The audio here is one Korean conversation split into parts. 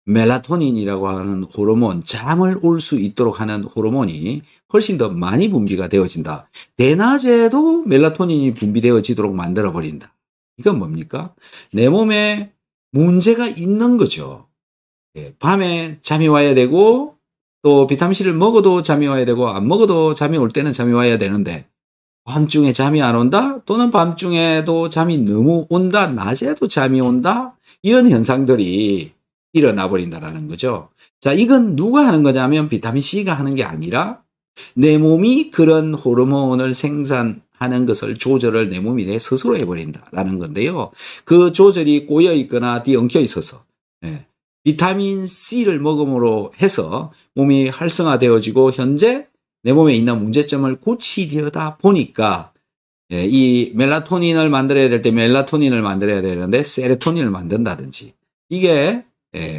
멜라토닌이라고 하는 호르몬, 잠을 올 수 있도록 하는 호르몬이 훨씬 더 많이 분비가 되어진다. 대낮에도 멜라토닌이 분비되어지도록 만들어버린다. 이건 뭡니까? 내 몸에 문제가 있는 거죠. 밤에 잠이 와야 되고, 또 비타민C를 먹어도 잠이 와야 되고, 안 먹어도 잠이 올 때는 잠이 와야 되는데, 밤중에 잠이 안 온다? 또는 밤중에도 잠이 너무 온다? 낮에도 잠이 온다? 이런 현상들이 일어나 버린다라는 거죠. 자, 이건 누가 하는 거냐면 비타민C가 하는 게 아니라 내 몸이 그런 호르몬을 생산하는 것을 조절을 내 몸이 내 스스로 해버린다라는 건데요. 그 조절이 꼬여 있거나 뒤엉켜 있어서 비타민C를 먹음으로 해서 몸이 활성화되어지고 현재 내 몸에 있는 문제점을 고치려다 보니까 이 멜라토닌을 만들어야 될 때 멜라토닌을 만들어야 되는데 세로토닌을 만든다든지 이게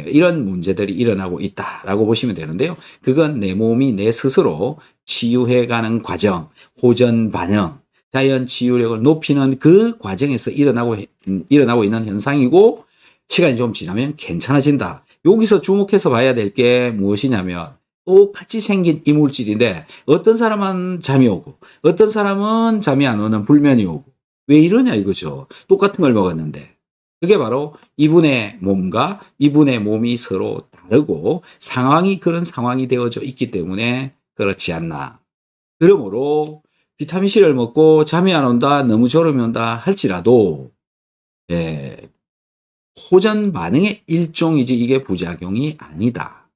이런 문제들이 일어나고 있다라고 보시면 되는데요. 그건 내 몸이 내 스스로 치유해가는 과정, 호전 반응, 자연 치유력을 높이는 그 과정에서 일어나고 있는 현상이고 시간이 좀 지나면 괜찮아진다. 여기서 주목해서 봐야 될 게 무엇이냐면 똑같이 생긴 이물질인데 어떤 사람은 잠이 오고 어떤 사람은 잠이 안 오는 불면이 오고 왜 이러냐 이거죠. 똑같은 걸 먹었는데. 그게 바로 이분의 몸과 이분의 몸이 서로 다르고 상황이 그런 상황이 되어져 있기 때문에 그렇지 않나. 그러므로 비타민C를 먹고 잠이 안 온다, 너무 졸음이 온다 할지라도 호전 반응의 일종이지 이게 부작용이 아니다.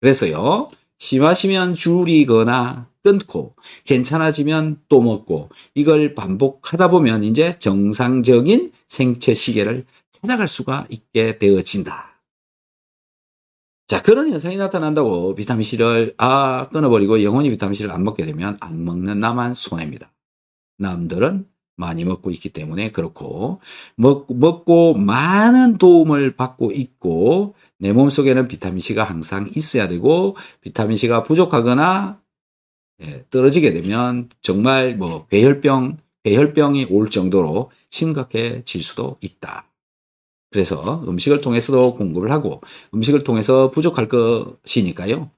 그래서요. 심하시면 줄이거나 끊고 괜찮아지면 또 먹고 이걸 반복하다 보면 이제 정상적인 생체 시계를 찾아갈 수가 있게 되어진다. 자, 그런 현상이 나타난다고 비타민C를 끊어버리고 영원히 비타민C를 안 먹게 되면 안 먹는 나만 손해입니다. 남들은 많이 먹고 있기 때문에 그렇고 먹고 많은 도움을 받고 있고 내 몸속에는 비타민C가 항상 있어야 되고 비타민C가 부족하거나 떨어지게 되면 정말 뭐 폐혈병이 올 정도로 심각해질 수도 있다. 그래서 음식을 통해서도 공급을 하고 음식을 통해서 부족할 것이니까요.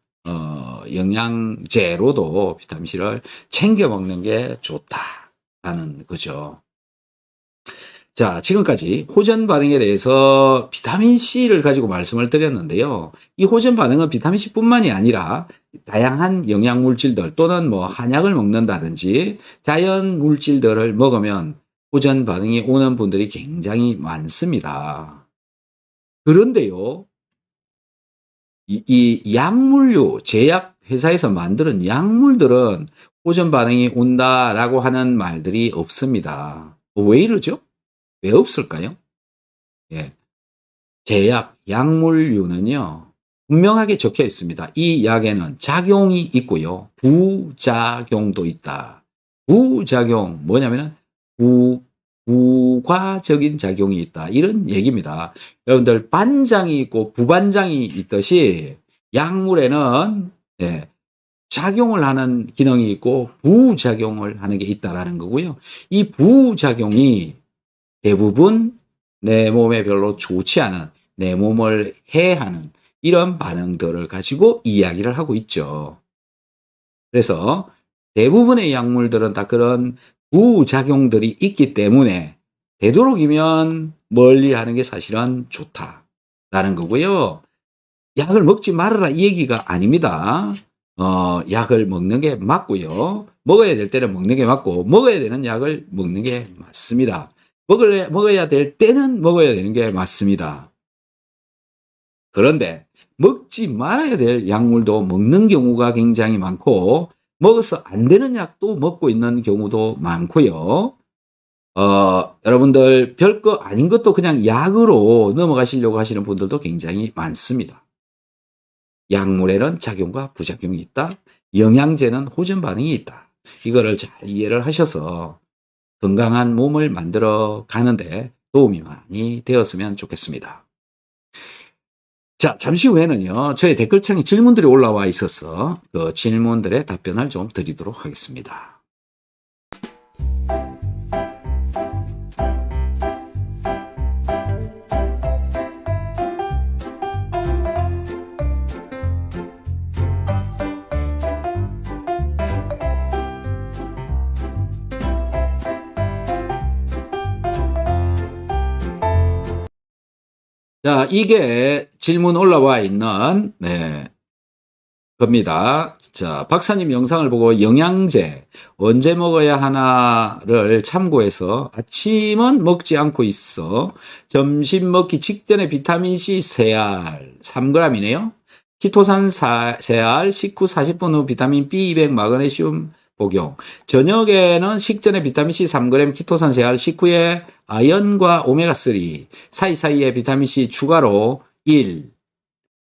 영양제로도 비타민C를 챙겨 먹는 게 좋다라는 거죠. 자, 지금까지 호전 반응에 대해서 비타민C를 가지고 말씀을 드렸는데요. 이 호전 반응은 비타민C뿐만이 아니라 다양한 영양물질들 또는 뭐 한약을 먹는다든지 자연 물질들을 먹으면 호전 반응이 오는 분들이 굉장히 많습니다. 그런데요, 이 약물류, 제약회사에서 만드는 약물들은 호전 반응이 온다라고 하는 말들이 없습니다. 왜 이러죠? 왜 없을까요? 제약, 약물류는요, 분명하게 적혀 있습니다. 이 약에는 작용이 있고요, 부작용도 있다. 부작용, 뭐냐면은, 부과적인 작용이 있다. 이런 얘기입니다. 여러분들, 반장이 있고 부반장이 있듯이, 약물에는, 작용을 하는 기능이 있고, 부작용을 하는 게 있다라는 거고요. 이 부작용이 대부분 내 몸에 별로 좋지 않은, 내 몸을 해하는 이런 반응들을 가지고 이야기를 하고 있죠. 그래서 대부분의 약물들은 다 그런 부작용들이 있기 때문에 되도록이면 멀리 하는 게 사실은 좋다라는 거고요. 약을 먹지 말아라 이 얘기가 아닙니다. 약을 먹는 게 맞고요. 먹어야 될 때는 먹는 게 맞고 먹어야 되는 약을 먹는 게 맞습니다. 먹어야 될 때는 먹어야 되는 게 맞습니다. 그런데 먹지 말아야 될 약물도 먹는 경우가 굉장히 많고 먹어서 안 되는 약도 먹고 있는 경우도 많고요. 여러분들 별거 아닌 것도 그냥 약으로 넘어가시려고 하시는 분들도 굉장히 많습니다. 약물에는 작용과 부작용이 있다. 영양제는 호전 반응이 있다. 이거를 잘 이해를 하셔서 건강한 몸을 만들어 가는데 도움이 많이 되었으면 좋겠습니다. 자, 잠시 후에는요, 저의 댓글창에 질문들이 올라와 있어서 그 질문들의 답변을 좀 드리도록 하겠습니다. 자, 이게 질문 올라와 있는, 겁니다. 자, 박사님 영상을 보고 영양제 언제 먹어야 하나를 참고해서 아침은 먹지 않고 있어. 점심 먹기 직전에 비타민C 세알 3g이네요. 키토산 세알 식후 40분 후 비타민 B200 마그네슘 복용. 저녁에는 식전에 비타민C 3g, 키토산 세알 식후에 아연과 오메가3 사이사이에 비타민C 추가로 1.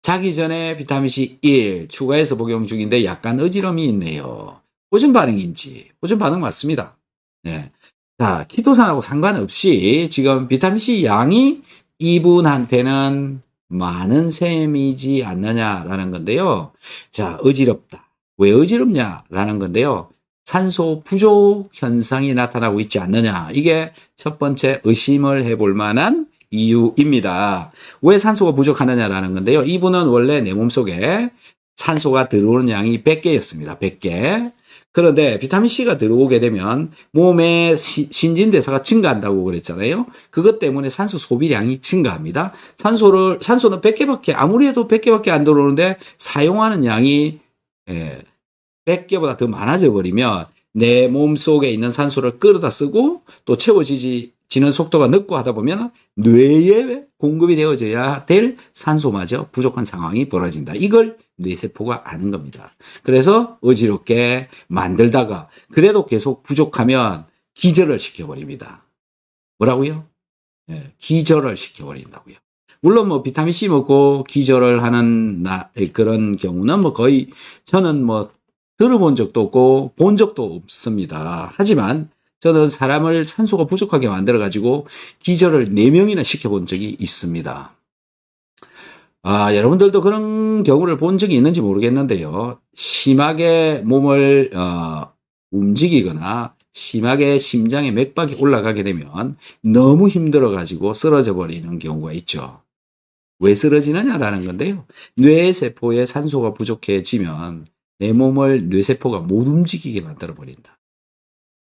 자기 전에 비타민C 1 추가해서 복용 중인데 약간 어지럼이 있네요. 호전 반응인지. 호전 반응 맞습니다. 네. 자, 키토산하고 상관없이 지금 비타민C 양이 이분한테는 많은 셈이지 않느냐라는 건데요. 자, 어지럽다. 왜 어지럽냐라는 건데요. 산소 부족 현상이 나타나고 있지 않느냐. 이게 첫 번째 의심을 해볼 만한 이유입니다. 왜 산소가 부족하느냐라는 건데요. 이분은 원래 내 몸속에 산소가 들어오는 양이 100개였습니다. 100개. 그런데 비타민C가 들어오게 되면 몸의 신진대사가 증가한다고 그랬잖아요. 그것 때문에 산소 소비량이 증가합니다. 산소는 100개밖에, 아무리 해도 100개밖에 안 들어오는데 사용하는 양이 100개보다 더 많아져 버리면 내 몸속에 있는 산소를 끌어다 쓰고 또 채워지는 속도가 늦고 하다 보면 뇌에 공급이 되어져야 될 산소마저 부족한 상황이 벌어진다. 이걸 뇌세포가 아는 겁니다. 그래서 어지럽게 만들다가 그래도 계속 부족하면 기절을 시켜버립니다. 뭐라고요? 기절을 시켜버린다고요. 물론 뭐 비타민C 먹고 기절을 하는 그런 경우는 뭐 거의 저는 뭐 들어본 적도 없고 본 적도 없습니다. 하지만 저는 사람을 산소가 부족하게 만들어가지고 기절을 4명이나 시켜본 적이 있습니다. 여러분들도 그런 경우를 본 적이 있는지 모르겠는데요. 심하게 몸을 움직이거나 심하게 심장의 맥박이 올라가게 되면 너무 힘들어가지고 쓰러져 버리는 경우가 있죠. 왜 쓰러지느냐라는 건데요. 뇌세포에 산소가 부족해지면 내 몸을 뇌세포가 못 움직이게 만들어 버린다.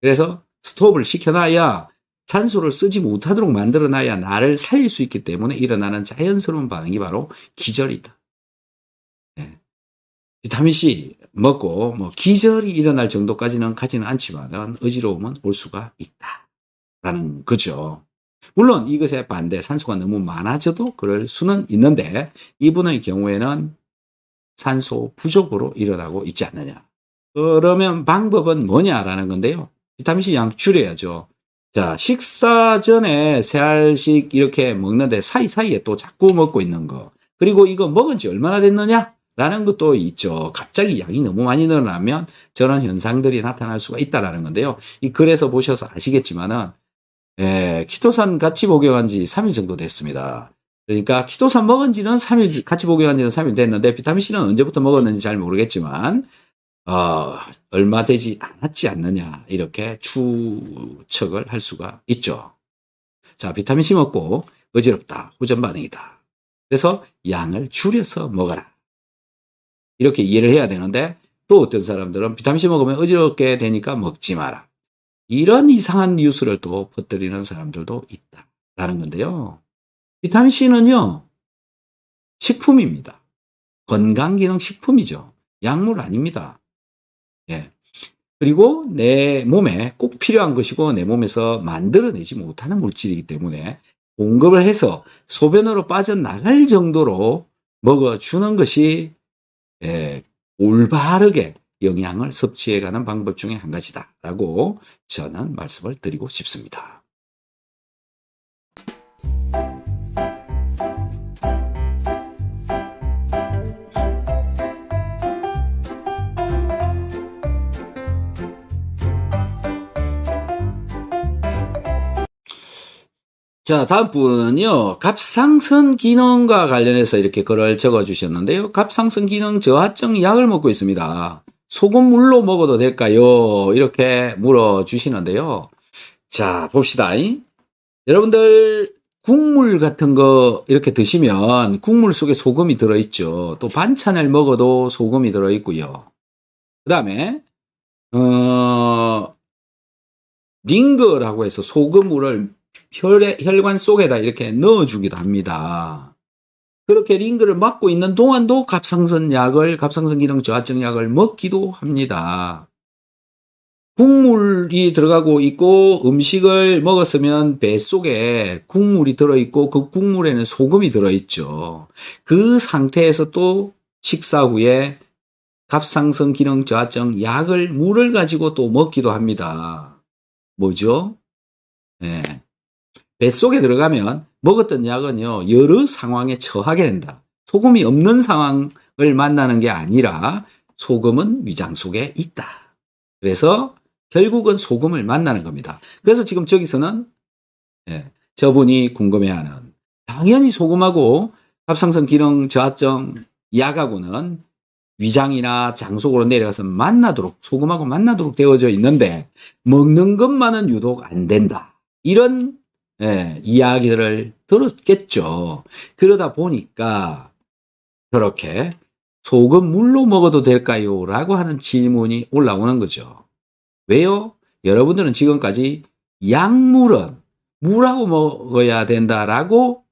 그래서 스톱을 시켜놔야 산소를 쓰지 못하도록 만들어놔야 나를 살릴 수 있기 때문에 일어나는 자연스러운 반응이 바로 기절이다. 비타민C 먹고 뭐 기절이 일어날 정도까지는 가지는 않지만 어지러움은 올 수가 있다라는 거죠. 물론 이것에 반대 산소가 너무 많아져도 그럴 수는 있는데 이분의 경우에는 산소 부족으로 일어나고 있지 않느냐. 그러면 방법은 뭐냐라는 건데요. 비타민C 양 줄여야죠. 자, 식사 전에 3알씩 이렇게 먹는데 사이사이에 또 자꾸 먹고 있는 거. 그리고 이거 먹은 지 얼마나 됐느냐? 라는 것도 있죠. 갑자기 양이 너무 많이 늘어나면 저런 현상들이 나타날 수가 있다라는 건데요. 이 글에서 보셔서 아시겠지만은, 키토산 같이 복용한 지 3일 정도 됐습니다. 그러니까 키토산 먹은 지는 3일, 같이 복용한 지는 3일 됐는데 비타민C는 언제부터 먹었는지 잘 모르겠지만 얼마 되지 않았지 않느냐 이렇게 추측을 할 수가 있죠. 자, 비타민C 먹고 어지럽다, 후전 반응이다. 그래서 양을 줄여서 먹어라. 이렇게 이해를 해야 되는데 또 어떤 사람들은 비타민C 먹으면 어지럽게 되니까 먹지 마라. 이런 이상한 뉴스를 또 퍼뜨리는 사람들도 있다라는 건데요. 비타민C는요, 식품입니다. 건강기능식품이죠. 약물 아닙니다. 그리고 내 몸에 꼭 필요한 것이고 내 몸에서 만들어내지 못하는 물질이기 때문에 공급을 해서 소변으로 빠져나갈 정도로 먹어주는 것이 올바르게 영양을 섭취해가는 방법 중에 한 가지다라고 저는 말씀을 드리고 싶습니다. 자, 다음 분은요, 갑상선 기능과 관련해서 이렇게 글을 적어 주셨는데요. 갑상선 기능 저하증 약을 먹고 있습니다. 소금물로 먹어도 될까요? 이렇게 물어 주시는데요. 자, 봅시다. 여러분들, 국물 같은 거 이렇게 드시면 국물 속에 소금이 들어있죠. 또 반찬을 먹어도 소금이 들어있고요. 그 다음에, 링거라고 해서 소금물을 혈관 속에다 이렇게 넣어주기도 합니다. 그렇게 링크를 맞고 있는 동안도 갑상선 기능 저하증 약을 먹기도 합니다. 국물이 들어가고 있고 음식을 먹었으면 뱃속에 국물이 들어있고 그 국물에는 소금이 들어있죠. 그 상태에서 또 식사 후에 갑상선 기능 저하증 약을 물을 가지고 또 먹기도 합니다. 뭐죠? 네. 뱃속에 들어가면 먹었던 약은요, 여러 상황에 처하게 된다. 소금이 없는 상황을 만나는 게 아니라 소금은 위장 속에 있다. 그래서 결국은 소금을 만나는 겁니다. 그래서 지금 저기서는 저분이 궁금해하는, 당연히 소금하고 갑상선 기능 저하증 약하고는 위장이나 장 속으로 내려가서 소금하고 만나도록 되어져 있는데 먹는 것만은 유독 안 된다. 이런 이야기들을 들었겠죠. 그러다 보니까 그렇게 소금 물로 먹어도 될까요? 라고 하는 질문이 올라오는 거죠. 왜요? 여러분들은 지금까지 약물은 물하고 먹어야 된다라고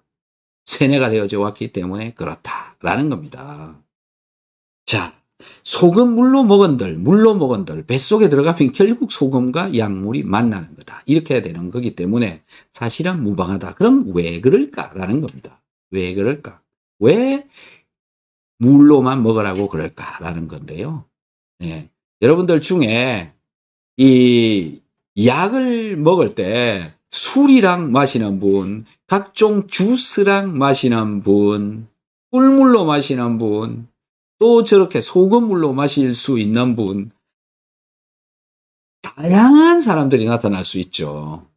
세뇌가 되어져 왔기 때문에 그렇다라는 겁니다. 자, 소금 물로 먹은들 뱃속에 들어가면 결국 소금과 약물이 만나는 거다. 이렇게 해야 되는 거기 때문에 사실은 무방하다. 그럼 왜 그럴까라는 겁니다. 왜 그럴까? 왜 물로만 먹으라고 그럴까라는 건데요. 네. 여러분들 중에 이 약을 먹을 때 술이랑 마시는 분, 각종 주스랑 마시는 분, 꿀물로 마시는 분, 또 저렇게 소금물로 마실 수 있는 분, 다양한 사람들이 나타날 수 있죠.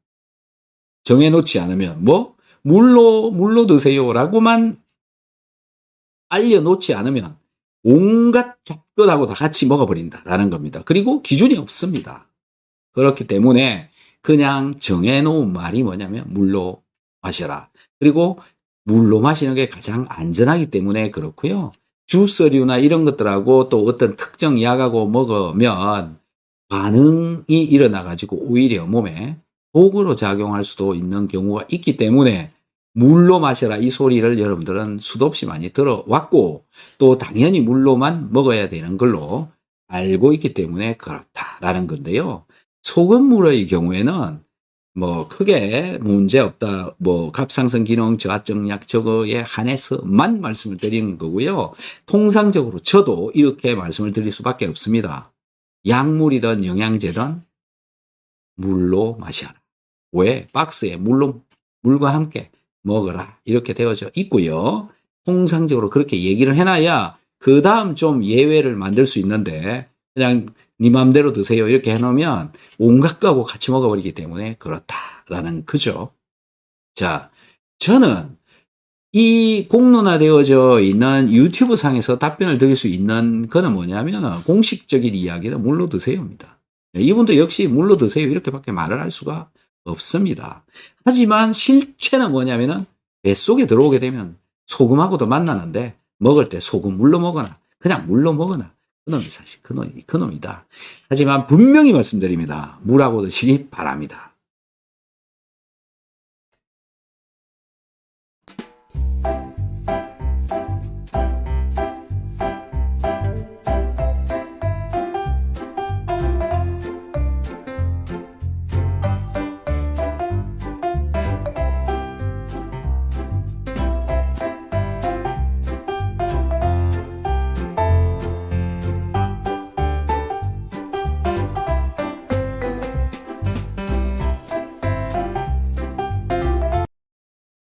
정해놓지 않으면, 물로 드세요라고만 알려놓지 않으면 온갖 잡것하고 다 같이 먹어버린다라는 겁니다. 그리고 기준이 없습니다. 그렇기 때문에 그냥 정해놓은 말이 뭐냐면 물로 마셔라. 그리고 물로 마시는 게 가장 안전하기 때문에 그렇고요. 주스류나 이런 것들하고 또 어떤 특정 약하고 먹으면 반응이 일어나가지고 오히려 몸에 독으로 작용할 수도 있는 경우가 있기 때문에 물로 마셔라 이 소리를 여러분들은 수도 없이 많이 들어왔고 또 당연히 물로만 먹어야 되는 걸로 알고 있기 때문에 그렇다라는 건데요. 소금물의 경우에는 크게 문제 없다. 갑상선 기능 저하증 약 저거에 한해서만 말씀을 드리는 거고요. 통상적으로 저도 이렇게 말씀을 드릴 수밖에 없습니다. 약물이든 영양제든 물로 마셔라. 왜? 박스에 물과 함께 먹어라. 이렇게 되어져 있고요. 통상적으로 그렇게 얘기를 해놔야 그 다음 좀 예외를 만들 수 있는데 그냥 네 맘대로 드세요 이렇게 해놓으면 온갖 거하고 같이 먹어버리기 때문에 그렇다라는 거죠. 자, 저는 이 공론화되어져 있는 유튜브 상에서 답변을 드릴 수 있는 거는 뭐냐면 공식적인 이야기는 물로 드세요입니다. 이분도 역시 물로 드세요 이렇게밖에 말을 할 수가 없습니다. 하지만 실체는 뭐냐면은 뱃속에 들어오게 되면 소금하고도 만나는데 먹을 때 소금 물로 먹거나 그냥 물로 먹거나 그놈이 사실 그놈이다. 하지만 분명히 말씀드립니다. 물하고 드시기 바랍니다.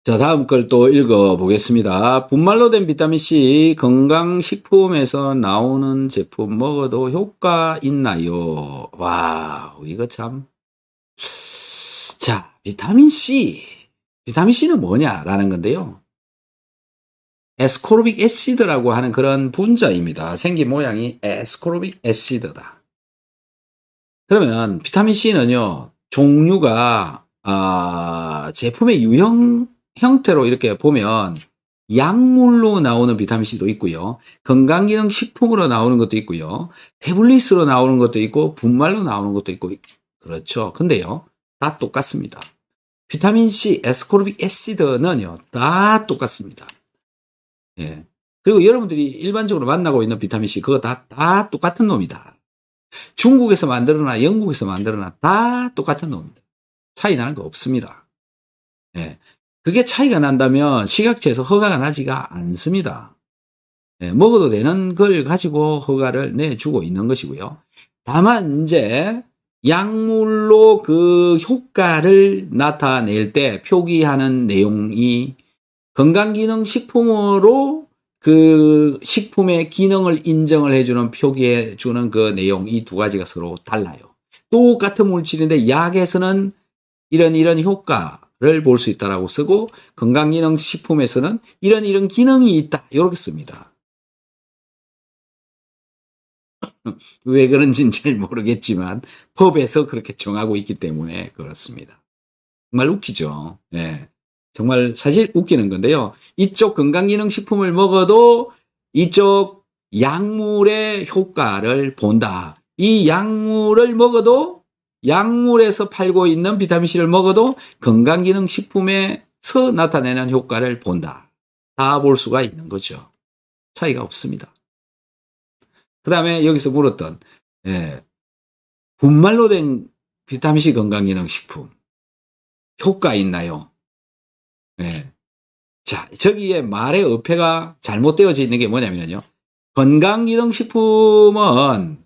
자, 다음 걸 또 읽어보겠습니다. 분말로 된 비타민C 건강식품에서 나오는 제품 먹어도 효과 있나요? 와, 이거 참. 자, 비타민C. 비타민C는 뭐냐라는 건데요. 에스코르빅 애시드라고 하는 그런 분자입니다. 생긴 모양이 에스코르빅 애시드다. 그러면 비타민C는요, 종류가, 제품의 유형 형태로 이렇게 보면 약물로 나오는 비타민C도 있고요. 건강기능식품으로 나오는 것도 있고요. 태블릿으로 나오는 것도 있고 분말로 나오는 것도 있고 그렇죠. 근데요. 다 똑같습니다. 비타민C, 에스코르빅 애시드는요. 다 똑같습니다. 예. 그리고 여러분들이 일반적으로 만나고 있는 비타민C 그거 다 똑같은 놈이다. 중국에서 만들어나 영국에서 만들어나 다 똑같은 놈입니다. 차이 나는 거 없습니다. 예. 그게 차이가 난다면 식약처에서 허가가 나지가 않습니다. 예. 먹어도 되는 걸 가지고 허가를 내주고 있는 것이고요. 다만 이제 약물로 그 효과를 나타낼 때 표기하는 내용이 건강기능식품으로 그 식품의 기능을 인정을 해주는 표기해주는 그 내용 이 두 가지가 서로 달라요. 똑같은 물질인데 약에서는 이런 효과를 볼 수 있다라고 쓰고 건강기능식품에서는 이런 기능이 있다 이렇게 씁니다. 왜 그런지는 잘 모르겠지만 법에서 그렇게 정하고 있기 때문에 그렇습니다. 정말 웃기죠. 네. 정말 사실 웃기는 건데요. 이쪽 건강기능식품을 먹어도 이쪽 약물의 효과를 본다. 이 약물을 먹어도 약물에서 팔고 있는 비타민C를 먹어도 건강기능식품에서 나타내는 효과를 본다. 다 볼 수가 있는 거죠. 차이가 없습니다. 그 다음에 여기서 물었던 분말로 된 비타민C 건강기능식품 효과 있나요? 네. 자, 저기에 말의 어폐가 잘못되어져 있는 게 뭐냐면요. 건강기능식품은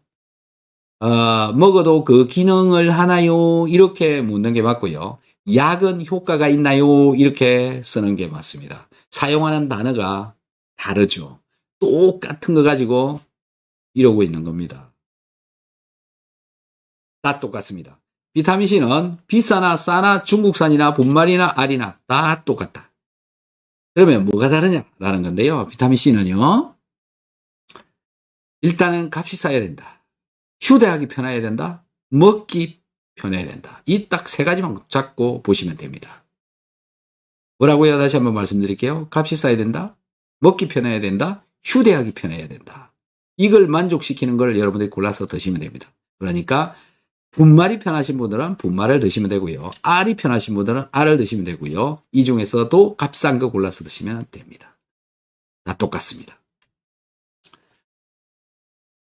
먹어도 그 기능을 하나요? 이렇게 묻는 게 맞고요. 약은 효과가 있나요? 이렇게 쓰는 게 맞습니다. 사용하는 단어가 다르죠. 똑같은 거 가지고 이러고 있는 겁니다. 다 똑같습니다. 비타민C는 비싸나 싸나 중국산이나 분말이나 알이나 다 똑같다. 그러면 뭐가 다르냐라는 건데요. 비타민C는요. 일단은 값이 싸야 된다. 휴대하기 편해야 된다. 먹기 편해야 된다. 이 딱 세 가지만 잡고 보시면 됩니다. 뭐라고요? 다시 한번 말씀드릴게요. 값이 싸야 된다. 먹기 편해야 된다. 휴대하기 편해야 된다. 이걸 만족시키는 걸 여러분들이 골라서 드시면 됩니다. 그러니까 분말이 편하신 분들은 분말을 드시면 되고요. 알이 편하신 분들은 알을 드시면 되고요. 이 중에서도 값싼 거 골라서 드시면 됩니다. 다 똑같습니다.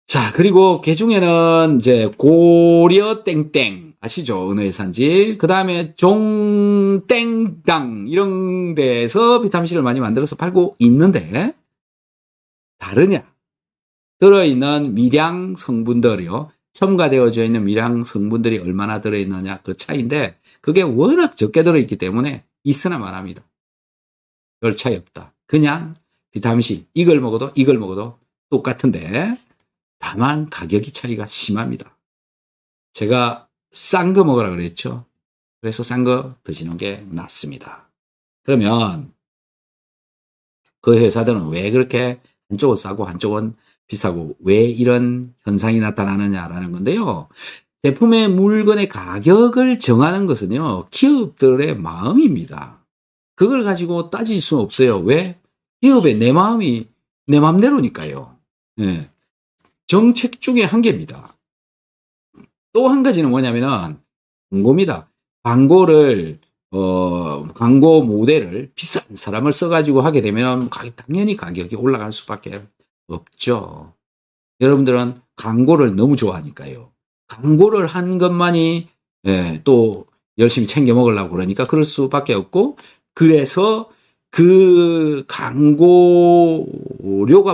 자, 그리고 그 중에는 이제 고려 땡땡 아시죠? 어느 회사인지. 그 다음에 종땡당 이런 데에서 비타민C를 많이 만들어서 팔고 있는데 다르냐? 들어있는 미량 성분들이요. 첨가되어져 있는 미량 성분들이 얼마나 들어있느냐 그 차이인데 그게 워낙 적게 들어있기 때문에 있으나 말합니다. 별 차이 없다. 그냥 비타민C 이걸 먹어도 똑같은데 다만 가격이 차이가 심합니다. 제가 싼 거 먹으라 그랬죠. 그래서 싼 거 드시는 게 낫습니다. 그러면 그 회사들은 왜 그렇게 한쪽은 싸고 한쪽은 비싸고 왜 이런 현상이 나타나느냐라는 건데요. 제품의 물건의 가격을 정하는 것은요. 기업들의 마음입니다. 그걸 가지고 따질 수는 없어요. 왜? 기업의 내 마음이 내 마음대로니까요. 네. 정책 중에 한 개입니다. 또 한 가지는 뭐냐면은 광고입니다. 광고 모델을 비싼 사람을 써가지고 하게 되면 당연히 가격이 올라갈 수밖에 없죠. 여러분들은 광고를 너무 좋아하니까요. 광고를 한 것만이 또 열심히 챙겨 먹으려고 그러니까 그럴 수밖에 없고 그래서 그 광고료가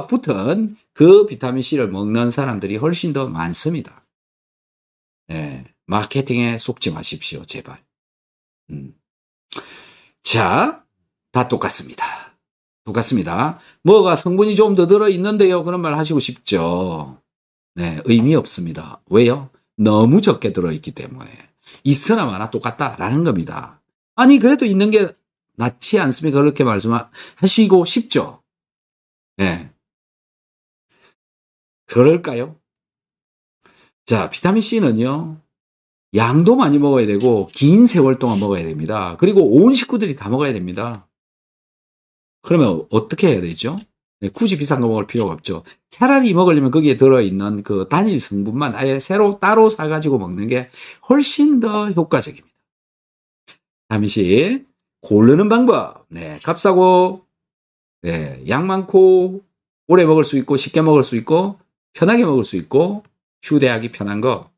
붙은 그 비타민C를 먹는 사람들이 훨씬 더 많습니다. 마케팅에 속지 마십시오, 제발. 자, 다 똑같습니다. 똑같습니다. 뭐가 성분이 좀 더 들어있는데요. 그런 말 하시고 싶죠. 네, 의미 없습니다. 왜요? 너무 적게 들어있기 때문에. 있으나 마나 똑같다라는 겁니다. 아니, 그래도 있는 게 낫지 않습니까? 그렇게 말씀하시고 싶죠. 네. 그럴까요? 자, 비타민C는요. 양도 많이 먹어야 되고 긴 세월 동안 먹어야 됩니다. 그리고 온 식구들이 다 먹어야 됩니다. 그러면 어떻게 해야 되죠? 네, 굳이 비싼 거 먹을 필요가 없죠. 차라리 먹으려면 거기에 들어있는 그 단일 성분만 아예 따로 사가지고 먹는 게 훨씬 더 효과적입니다. 비타민C 고르는 방법. 네, 값싸고 네, 양 많고 오래 먹을 수 있고 쉽게 먹을 수 있고 편하게 먹을 수 있고 휴대하기 편한 거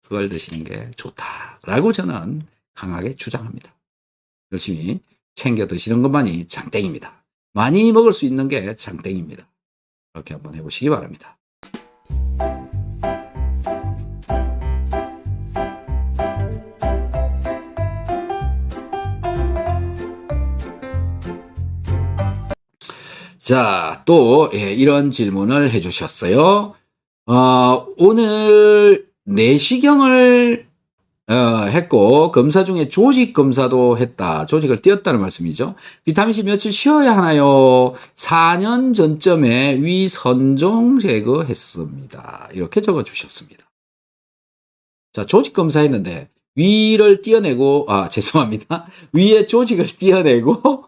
그걸 드시는 게 좋다라고 저는 강하게 주장합니다. 열심히 챙겨 드시는 것만이 장땡입니다. 많이 먹을 수 있는 게 장땡입니다. 그렇게 한번 해보시기 바랍니다. 자, 또 이런 질문을 해주셨어요. 오늘 내시경을 했고 검사 중에 조직 검사도 했다. 조직을 띄었다는 말씀이죠. 비타민C 며칠 쉬어야 하나요? 4년 전쯤에 위 선종 제거했습니다. 이렇게 적어주셨습니다. 자, 조직 검사했는데 위를 띄어내고 죄송합니다. 위에 조직을 띄어내고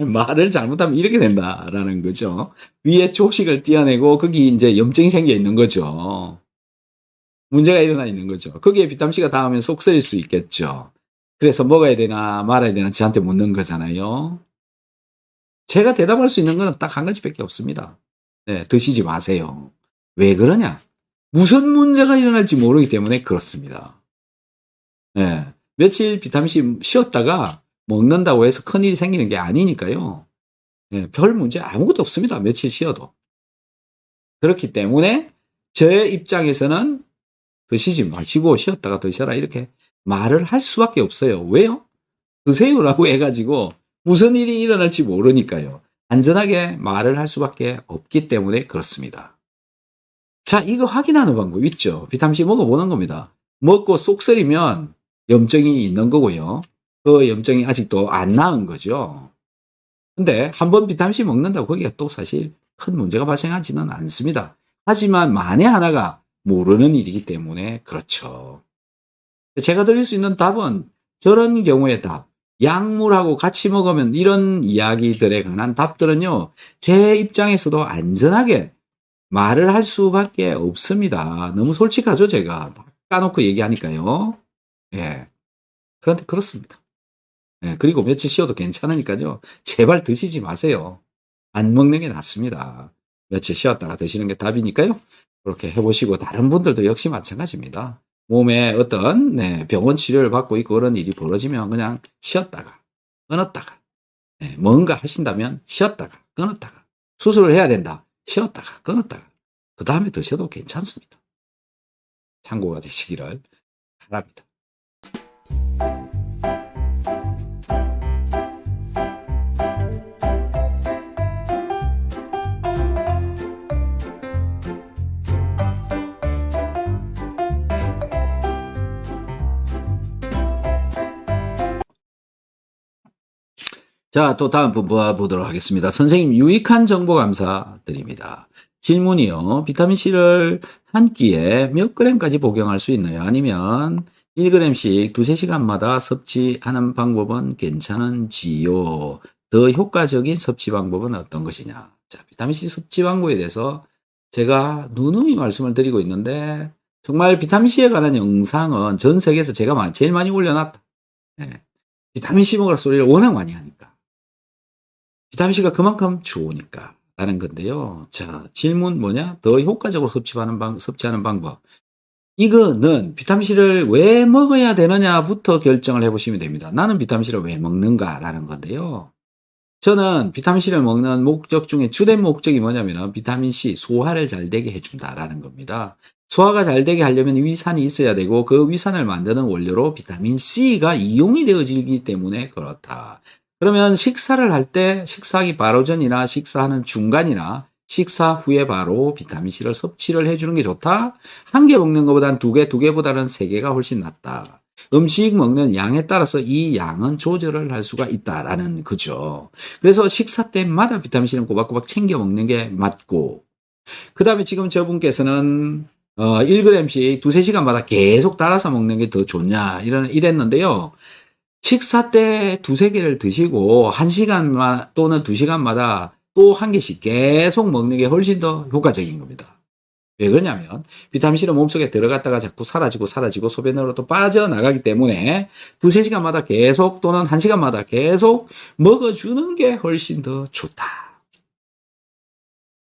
말을 잘못하면 이렇게 된다라는 거죠. 위에 조직을 띄어내고 거기 이제 염증이 생겨 있는 거죠. 문제가 일어나 있는 거죠. 거기에 비타민C가 닿으면 속 썩일 수 있겠죠. 그래서 먹어야 되나 말아야 되나 저한테 묻는 거잖아요. 제가 대답할 수 있는 건 딱 한 가지밖에 없습니다. 네, 드시지 마세요. 왜 그러냐? 무슨 문제가 일어날지 모르기 때문에 그렇습니다. 네, 며칠 비타민C 쉬었다가 먹는다고 해서 큰일이 생기는 게 아니니까요. 네, 별 문제 아무것도 없습니다. 며칠 쉬어도. 그렇기 때문에 제 입장에서는 드시지 마시고 쉬었다가 드셔라 이렇게 말을 할 수밖에 없어요. 왜요? 드세요라고 해가지고 무슨 일이 일어날지 모르니까요. 안전하게 말을 할 수밖에 없기 때문에 그렇습니다. 자, 이거 확인하는 방법 있죠. 비타민C 먹어보는 겁니다. 먹고 속 썩이면 염증이 있는 거고요. 그 염증이 아직도 안 나은 거죠. 근데 한번 비타민C 먹는다고 거기가 또 사실 큰 문제가 발생하지는 않습니다. 하지만 만에 하나가 모르는 일이기 때문에 그렇죠. 제가 드릴 수 있는 답은 저런 경우의 답, 약물하고 같이 먹으면 이런 이야기들에 관한 답들은요, 제 입장에서도 안전하게 말을 할 수밖에 없습니다. 너무 솔직하죠, 제가. 까놓고 얘기하니까요. 예. 그런데 그렇습니다. 예. 그리고 며칠 쉬어도 괜찮으니까요. 제발 드시지 마세요. 안 먹는 게 낫습니다. 며칠 쉬었다가 드시는 게 답이니까요. 그렇게 해보시고 다른 분들도 역시 마찬가지입니다. 몸에 어떤 병원 치료를 받고 있고 그런 일이 벌어지면 그냥 쉬었다가 끊었다가 뭔가 하신다면 쉬었다가 끊었다가 수술을 해야 된다. 쉬었다가 끊었다가 그 다음에 드셔도 괜찮습니다. 참고가 되시기를 바랍니다. 자, 또 다음 분 보도록 하겠습니다. 선생님, 유익한 정보 감사드립니다. 질문이요. 비타민C를 한 끼에 몇 그램까지 복용할 수 있나요? 아니면 1g씩 두세 시간마다 섭취하는 방법은 괜찮은지요? 더 효과적인 섭취 방법은 어떤 것이냐? 자, 비타민C 섭취 방법에 대해서 제가 누누이 말씀을 드리고 있는데 정말 비타민C에 관한 영상은 전 세계에서 제가 제일 많이 올려놨다. 네. 비타민C 먹으라 소리를 워낙 많이 하니까. 비타민C가 그만큼 좋으니까 라는 건데요. 자, 질문 뭐냐? 더 효과적으로 섭취하는 방법. 이거는 비타민C를 왜 먹어야 되느냐부터 결정을 해보시면 됩니다. 나는 비타민C를 왜 먹는가라는 건데요. 저는 비타민C를 먹는 목적 중에 주된 목적이 뭐냐면 비타민C 소화를 잘 되게 해준다라는 겁니다. 소화가 잘 되게 하려면 위산이 있어야 되고 그 위산을 만드는 원료로 비타민C가 이용이 되어지기 때문에 그렇다. 그러면 식사를 할 때 식사하기 바로 전이나 식사하는 중간이나 식사 후에 바로 비타민C를 섭취를 해주는 게 좋다. 한 개 먹는 것보다는 두 개보다는 세 개가 훨씬 낫다. 음식 먹는 양에 따라서 이 양은 조절을 할 수가 있다라는 거죠. 그래서 식사 때마다 비타민C는 꼬박꼬박 챙겨 먹는 게 맞고, 그 다음에 지금 저분께서는 1g씩 두세 시간마다 계속 따라서 먹는 게 더 좋냐 이랬는데요. 식사 때 두세 개를 드시고 1시간 또는 2시간마다 또 한 개씩 계속 먹는 게 훨씬 더 효과적인 겁니다. 왜 그러냐면 비타민C는 몸속에 들어갔다가 자꾸 사라지고 소변으로 또 빠져나가기 때문에 2~3시간마다 계속 또는 1시간마다 계속 먹어주는 게 훨씬 더 좋다.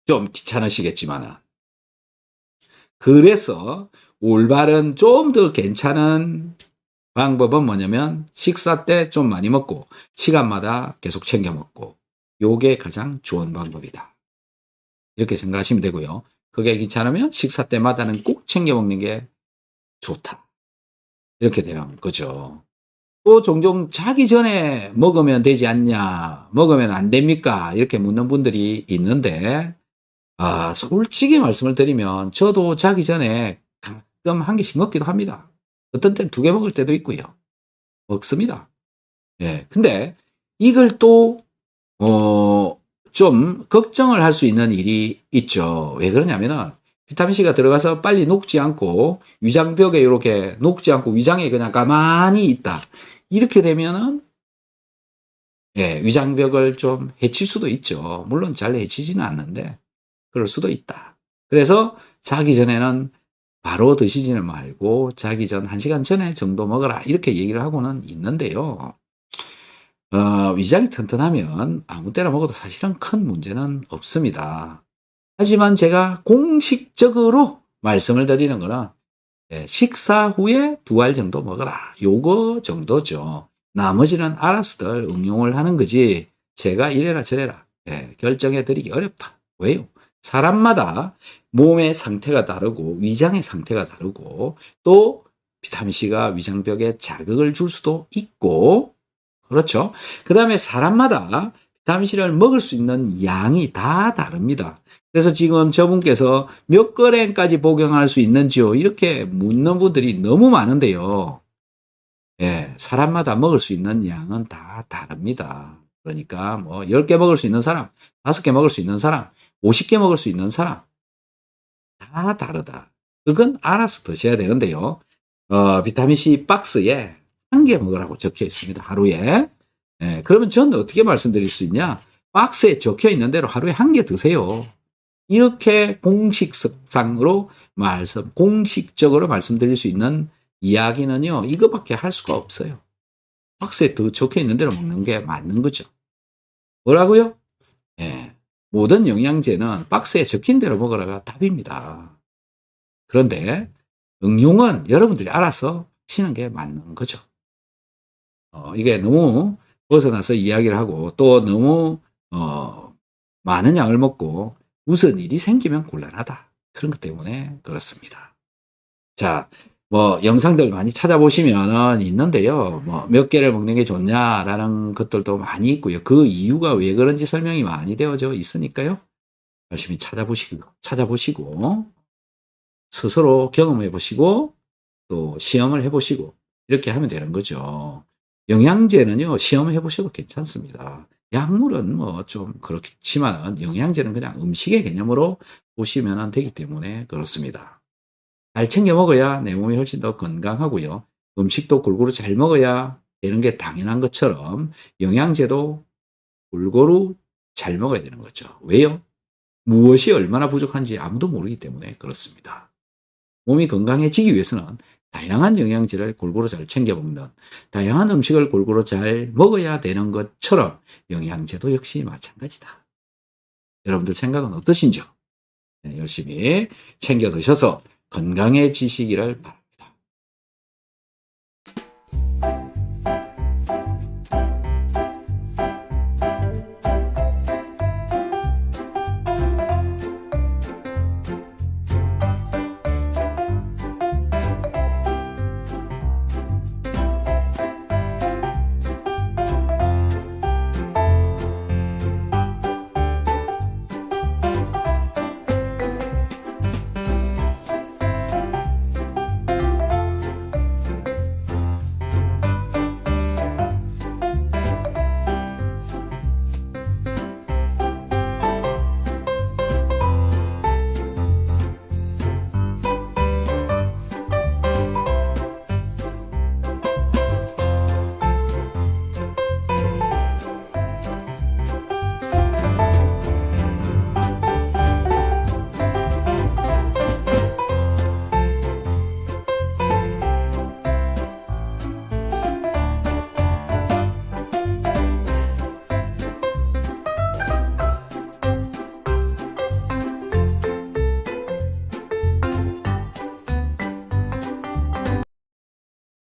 좀 귀찮으시겠지만은. 그래서 올바른 좀 더 괜찮은 방법은 뭐냐면 식사 때 좀 많이 먹고 시간마다 계속 챙겨 먹고 요게 가장 좋은 방법이다. 이렇게 생각하시면 되고요. 그게 귀찮으면 식사 때마다는 꼭 챙겨 먹는 게 좋다. 이렇게 되는 거죠. 또 종종 자기 전에 먹으면 되지 않냐, 먹으면 안 됩니까? 이렇게 묻는 분들이 있는데, 솔직히 말씀을 드리면 저도 자기 전에 가끔 한 개씩 먹기도 합니다. 어떤 때는 2개 먹을 때도 있고요. 먹습니다. 예. 근데 이걸 또, 좀 걱정을 할 수 있는 일이 있죠. 왜 그러냐면은 비타민C가 들어가서 빨리 녹지 않고 위장벽에 이렇게 녹지 않고 위장에 그냥 가만히 있다. 이렇게 되면은 예, 위장벽을 좀 해칠 수도 있죠. 물론 잘 해치지는 않는데 그럴 수도 있다. 그래서 자기 전에는 바로 드시지는 말고 자기 전 1시간 전에 정도 먹어라. 이렇게 얘기를 하고는 있는데요. 위장이 튼튼하면 아무 때나 먹어도 사실은 큰 문제는 없습니다. 하지만 제가 공식적으로 말씀을 드리는 거는 식사 후에 2알 정도 먹어라. 요거 정도죠. 나머지는 알아서들 응용을 하는 거지 제가 이래라 저래라 결정해 드리기 어렵다. 왜요? 사람마다 몸의 상태가 다르고 위장의 상태가 다르고 또 비타민C가 위장벽에 자극을 줄 수도 있고 그렇죠. 그 다음에 사람마다 비타민C를 먹을 수 있는 양이 다 다릅니다. 그래서 지금 저분께서 몇 그램까지 복용할 수 있는지요? 이렇게 묻는 분들이 너무 많은데요. 예, 사람마다 먹을 수 있는 양은 다 다릅니다. 그러니까 뭐 10개 먹을 수 있는 사람, 5개 먹을 수 있는 사람, 50개 먹을 수 있는 사람 다 다르다. 그건 알아서 드셔야 되는데요. 비타민C 박스에 1개 먹으라고 적혀 있습니다. 하루에. 예, 그러면 저는 어떻게 말씀드릴 수 있냐? 박스에 적혀 있는 대로 하루에 1개 드세요. 이렇게 공식상으로 공식적으로 말씀드릴 수 있는 이야기는요, 이거밖에 할 수가 없어요. 박스에 더 적혀 있는 대로 먹는 게 맞는 거죠. 뭐라고요? 예, 모든 영양제는 박스에 적힌 대로 먹으라가 답입니다. 그런데 응용은 여러분들이 알아서 하시는 게 맞는 거죠. 이게 너무 벗어나서 이야기를 하고 또 너무 많은 양을 먹고 무슨 일이 생기면 곤란하다. 그런 것 때문에 그렇습니다. 자, 뭐 영상들 많이 찾아보시면 있는데요. 뭐 몇 개를 먹는 게 좋냐라는 것들도 많이 있고요. 그 이유가 왜 그런지 설명이 많이 되어져 있으니까요. 열심히 찾아보시고 스스로 경험해 보시고 또 시험을 해 보시고 이렇게 하면 되는 거죠. 영양제는요, 시험해 보셔도 괜찮습니다. 약물은 뭐 좀 그렇지만 영양제는 그냥 음식의 개념으로 보시면 되기 때문에 그렇습니다. 잘 챙겨 먹어야 내 몸이 훨씬 더 건강하고요. 음식도 골고루 잘 먹어야 되는 게 당연한 것처럼 영양제도 골고루 잘 먹어야 되는 거죠. 왜요? 무엇이 얼마나 부족한지 아무도 모르기 때문에 그렇습니다. 몸이 건강해지기 위해서는 다양한 영양제를 골고루 잘 챙겨 먹는, 다양한 음식을 골고루 잘 먹어야 되는 것처럼 영양제도 역시 마찬가지다. 여러분들 생각은 어떠신지요? 네, 열심히 챙겨 드셔서 건강해지시기를 바랍니다.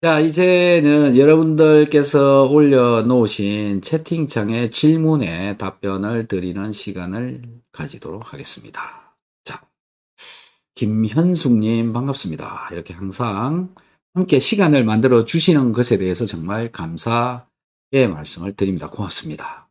자, 이제는 여러분들께서 올려놓으신 채팅창의 질문에 답변을 드리는 시간을 가지도록 하겠습니다. 자, 김현숙님 반갑습니다. 이렇게 항상 함께 시간을 만들어 주시는 것에 대해서 정말 감사의 말씀을 드립니다. 고맙습니다.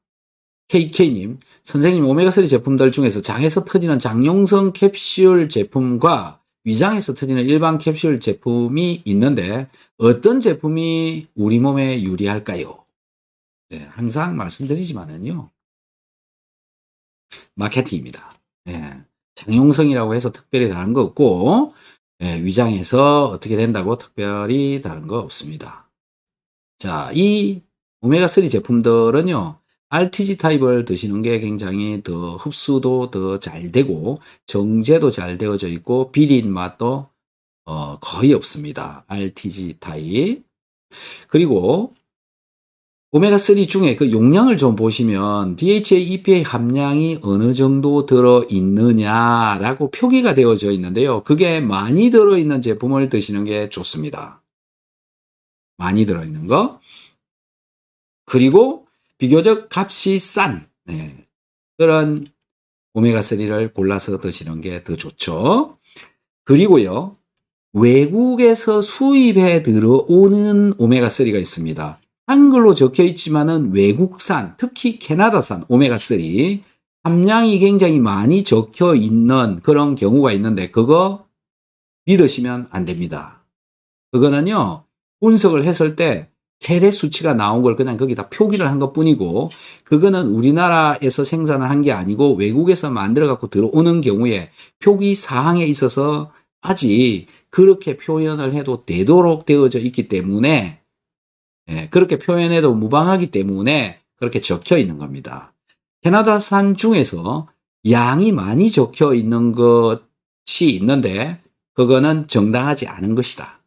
KK님, 선생님 오메가3 제품들 중에서 장에서 터지는 장용성 캡슐 제품과 위장에서 터지는 일반 캡슐 제품이 있는데 어떤 제품이 우리 몸에 유리할까요? 네, 항상 말씀드리지만은요, 마케팅입니다. 네, 장용성이라고 해서 특별히 다른 거 없고, 네, 위장에서 어떻게 된다고 특별히 다른 거 없습니다. 자, 이 오메가3 제품들은요, RTG 타입을 드시는 게 굉장히 더 흡수도 더 잘 되고, 정제도 잘 되어져 있고, 비린 맛도 거의 없습니다. RTG 타입. 그리고 오메가3 중에 그 용량을 좀 보시면 DHA, EPA 함량이 어느 정도 들어있느냐라고 표기가 되어져 있는데요. 그게 많이 들어있는 제품을 드시는 게 좋습니다. 많이 들어있는 거. 그리고 비교적 값이 싼 그런 오메가3를 골라서 드시는 게 더 좋죠. 그리고요. 외국에서 수입해 들어오는 오메가3가 있습니다. 한글로 적혀 있지만은 외국산, 특히 캐나다산 오메가3 함량이 굉장히 많이 적혀 있는 그런 경우가 있는데 그거 믿으시면 안 됩니다. 그거는요. 분석을 했을 때 최대 수치가 나온 걸 그냥 거기다 표기를 한 것 뿐이고 그거는 우리나라에서 생산을 한 게 아니고 외국에서 만들어 갖고 들어오는 경우에 표기 사항에 있어서 아직 그렇게 표현을 해도 되도록 되어져 있기 때문에 그렇게 표현해도 무방하기 때문에 그렇게 적혀 있는 겁니다. 캐나다산 중에서 양이 많이 적혀 있는 것이 있는데 그거는 정당하지 않은 것이다.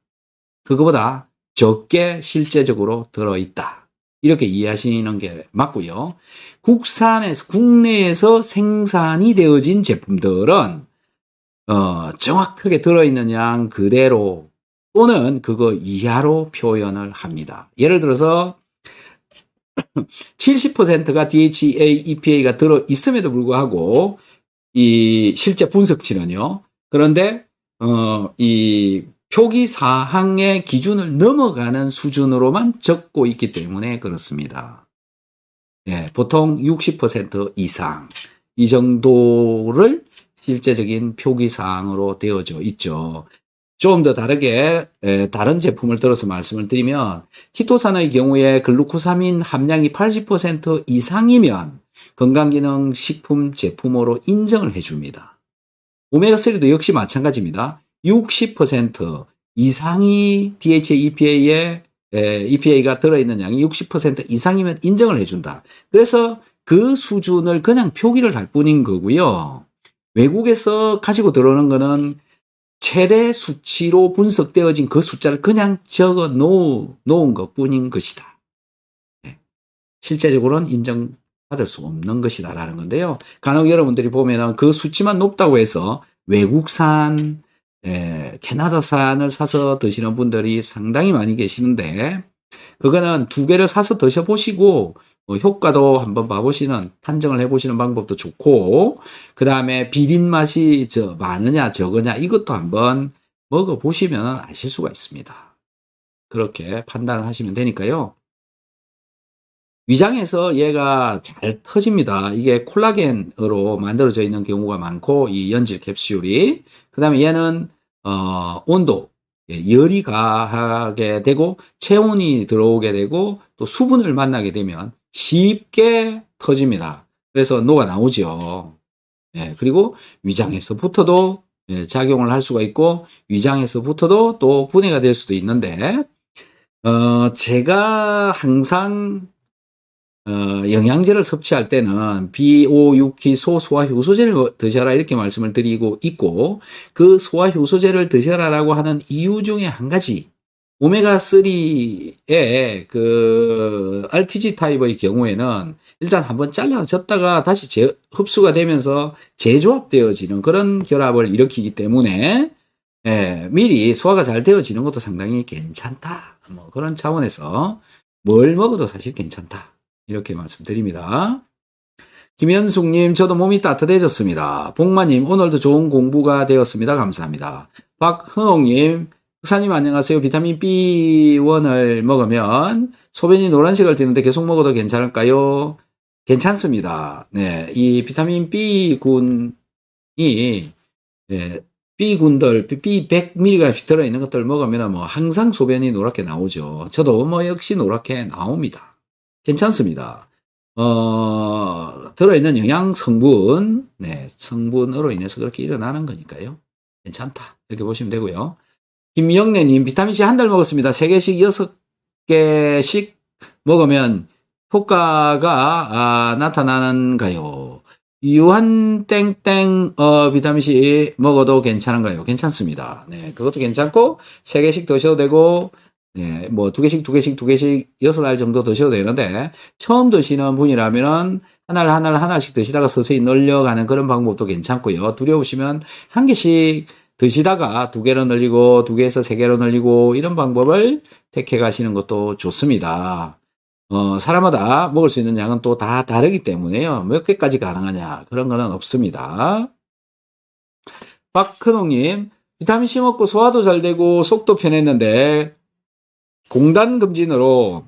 그거보다 적게 실제적으로 들어있다. 이렇게 이해하시는 게 맞고요. 국내에서 생산이 되어진 제품들은 정확하게 들어있는 양 그대로 또는 그거 이하로 표현을 합니다. 예를 들어서 70%가 DHA, EPA가 들어있음에도 불구하고 이 실제 분석치는요. 그런데 이 표기 사항의 기준을 넘어가는 수준으로만 적고 있기 때문에 그렇습니다. 예, 보통 60% 이상 이 정도를 실제적인 표기 사항으로 되어져 있죠. 좀 더 다르게 다른 제품을 들어서 말씀을 드리면 키토산의 경우에 글루코사민 함량이 80% 이상이면 건강기능식품 제품으로 인정을 해줍니다. 오메가3도 역시 마찬가지입니다. 60% 이상이 DHA, EPA가 들어있는 양이 60% 이상이면 인정을 해준다. 그래서 그 수준을 그냥 표기를 할 뿐인 거고요. 외국에서 가지고 들어오는 거는 최대 수치로 분석되어진 그 숫자를 그냥 적어 놓은 것 뿐인 것이다. 실제적으로는 인정받을 수 없는 것이다라는 건데요. 간혹 여러분들이 보면은 그 수치만 높다고 해서 외국산, 캐나다산을 사서 드시는 분들이 상당히 많이 계시는데, 그거는 두 개를 사서 드셔보시고, 효과도 한번 봐보시는, 판정을 해보시는 방법도 좋고, 그 다음에 비린 맛이 많으냐, 적으냐, 이것도 한번 먹어보시면 아실 수가 있습니다. 그렇게 판단을 하시면 되니까요. 위장에서 얘가 잘 터집니다. 이게 콜라겐으로 만들어져 있는 경우가 많고, 이 연질 캡슐이. 그 다음에 얘는, 온도, 열이 가하게 되고, 체온이 들어오게 되고, 또 수분을 만나게 되면 쉽게 터집니다. 그래서 녹아 나오죠. 그리고 위장에서부터도 작용을 할 수가 있고, 위장에서부터도 또 분해가 될 수도 있는데, 제가 항상 영양제를 섭취할 때는 비오유키 소화효소제를 드셔라 이렇게 말씀을 드리고 있고 그 소화효소제를 드셔라라고 하는 이유 중에 한 가지 오메가3의 그 RTG 타입의 경우에는 일단 한번 잘라졌다가 다시 흡수가 되면서 재조합되어지는 그런 결합을 일으키기 때문에 예, 미리 소화가 잘 되어지는 것도 상당히 괜찮다. 뭐 그런 차원에서 뭘 먹어도 사실 괜찮다. 이렇게 말씀드립니다. 김현숙님, 저도 몸이 따뜻해졌습니다. 복마님, 오늘도 좋은 공부가 되었습니다. 감사합니다. 박흥옥님, 박사님 안녕하세요. 비타민 B1을 먹으면 소변이 노란색을 띠는데 계속 먹어도 괜찮을까요? 괜찮습니다. 네, 이 비타민 B군이 네, B군들, B 100mg씩 들어있는 것들 먹으면 뭐 항상 소변이 노랗게 나오죠. 저도 뭐 역시 노랗게 나옵니다. 괜찮습니다. 들어있는 영양 성분, 네, 성분으로 인해서 그렇게 일어나는 거니까요. 괜찮다. 이렇게 보시면 되고요. 김영래님, 비타민C 한 달 먹었습니다. 3개씩, 6개씩 먹으면 효과가 나타나는가요? 유한땡땡, 비타민C 먹어도 괜찮은가요? 괜찮습니다. 네, 그것도 괜찮고, 3개씩 드셔도 되고, 네, 뭐, 2개씩, 6알 정도 드셔도 되는데, 처음 드시는 분이라면은, 하나씩 드시다가 서서히 늘려가는 그런 방법도 괜찮고요. 두려우시면, 1개씩 드시다가 2개로 늘리고, 2개에서 3개로 늘리고, 이런 방법을 택해 가시는 것도 좋습니다. 사람마다 먹을 수 있는 양은 또 다 다르기 때문에요. 몇 개까지 가능하냐, 그런 거는 없습니다. 박근홍님, 비타민C 먹고 소화도 잘 되고, 속도 편했는데, 공단검진으로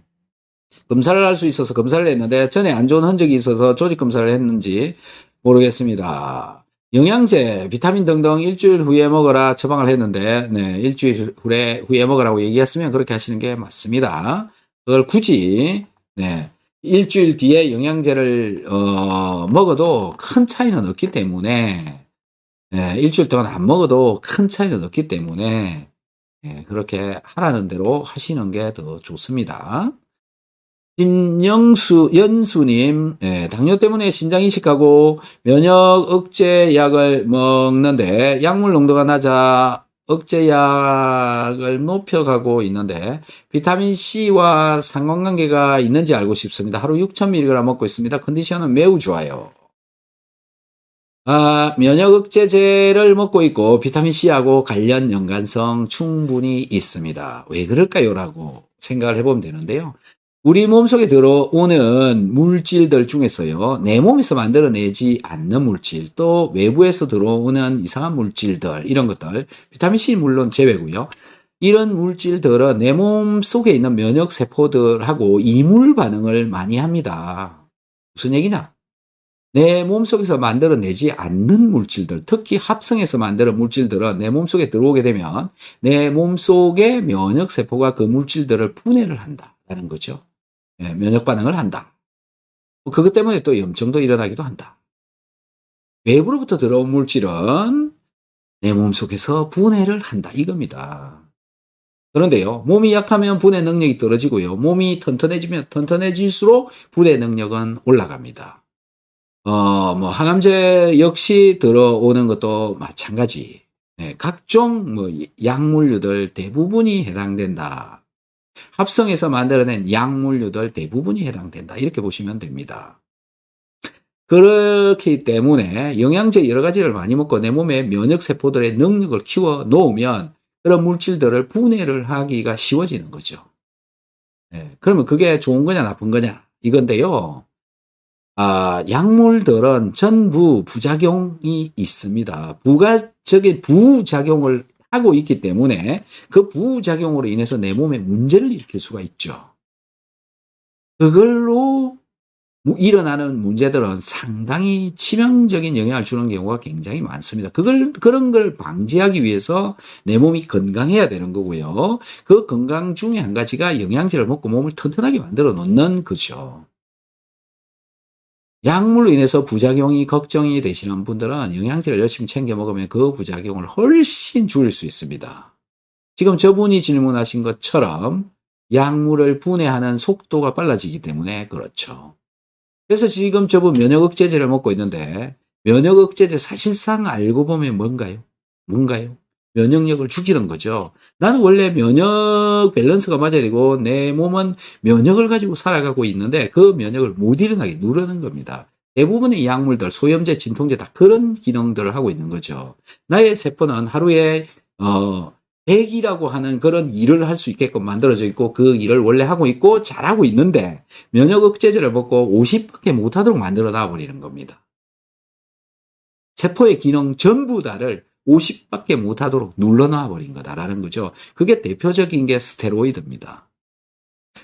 검사를 할 수 있어서 검사를 했는데 전에 안 좋은 흔적이 있어서 조직 검사를 했는지 모르겠습니다. 영양제, 비타민 등등 일주일 후에 먹어라 처방을 했는데 네, 일주일 후에 먹으라고 얘기했으면 그렇게 하시는 게 맞습니다. 그걸 굳이 네, 일주일 뒤에 영양제를 먹어도 큰 차이는 없기 때문에 네, 일주일 동안 안 먹어도 큰 차이는 없기 때문에 네, 그렇게 하라는 대로 하시는 게 더 좋습니다. 연수님, 네, 당뇨 때문에 신장 이식하고 면역 억제 약을 먹는데 약물 농도가 낮아 억제 약을 높여가고 있는데 비타민 C와 상관관계가 있는지 알고 싶습니다. 하루 6,000mg 먹고 있습니다. 컨디션은 매우 좋아요. 면역 억제제를 먹고 있고 비타민C하고 관련 연관성 충분히 있습니다. 왜 그럴까요? 라고 생각을 해보면 되는데요. 우리 몸속에 들어오는 물질들 중에서요. 내 몸에서 만들어내지 않는 물질, 또 외부에서 들어오는 이상한 물질들, 이런 것들, 비타민C 물론 제외고요. 이런 물질들은 내 몸 속에 있는 면역세포들하고 이물 반응을 많이 합니다. 무슨 얘기냐? 내 몸속에서 만들어내지 않는 물질들, 특히 합성해서 만드는 물질들은 내 몸속에 들어오게 되면 내 몸속의 면역세포가 그 물질들을 분해를 한다는 거죠. 네, 면역 반응을 한다. 그것 때문에 또 염증도 일어나기도 한다. 외부로부터 들어온 물질은 내 몸속에서 분해를 한다. 이겁니다. 그런데요, 몸이 약하면 분해 능력이 떨어지고요. 몸이 튼튼해질수록 분해 능력은 올라갑니다. 뭐, 항암제 역시 들어오는 것도 마찬가지. 네, 각종 뭐, 약물류들 대부분이 해당된다. 합성해서 만들어낸 약물류들 대부분이 해당된다. 이렇게 보시면 됩니다. 그렇기 때문에 영양제 여러 가지를 많이 먹고 내 몸의 면역세포들의 능력을 키워 놓으면 그런 물질들을 분해를 하기가 쉬워지는 거죠. 네, 그러면 그게 좋은 거냐, 나쁜 거냐? 이건데요. 약물들은 전부 부작용이 있습니다. 부가적인 부작용을 하고 있기 때문에 그 부작용으로 인해서 내 몸에 문제를 일으킬 수가 있죠. 그걸로 일어나는 문제들은 상당히 치명적인 영향을 주는 경우가 굉장히 많습니다. 그런 걸 방지하기 위해서 내 몸이 건강해야 되는 거고요. 그 건강 중에 한 가지가 영양제를 먹고 몸을 튼튼하게 만들어 놓는 거죠. 약물로 인해서 부작용이 걱정이 되시는 분들은 영양제를 열심히 챙겨 먹으면 그 부작용을 훨씬 줄일 수 있습니다. 지금 저분이 질문하신 것처럼 약물을 분해하는 속도가 빨라지기 때문에 그렇죠. 그래서 지금 저분 면역억제제를 먹고 있는데 면역억제제 사실상 알고 보면 뭔가요? 면역력을 죽이는 거죠. 나는 원래 면역 밸런스가 맞아야 되고 내 몸은 면역을 가지고 살아가고 있는데 그 면역을 못 일어나게 누르는 겁니다. 대부분의 약물들, 소염제, 진통제 다 그런 기능들을 하고 있는 거죠. 나의 세포는 하루에 백이라고 하는 그런 일을 할 수 있게끔 만들어져 있고 그 일을 원래 하고 있고 잘하고 있는데 면역 억제제를 먹고 50밖에 못하도록 만들어 놔버리는 겁니다. 세포의 기능 전부 다를 50밖에 못하도록 눌러놔 버린 거다라는 거죠. 그게 대표적인 게 스테로이드입니다.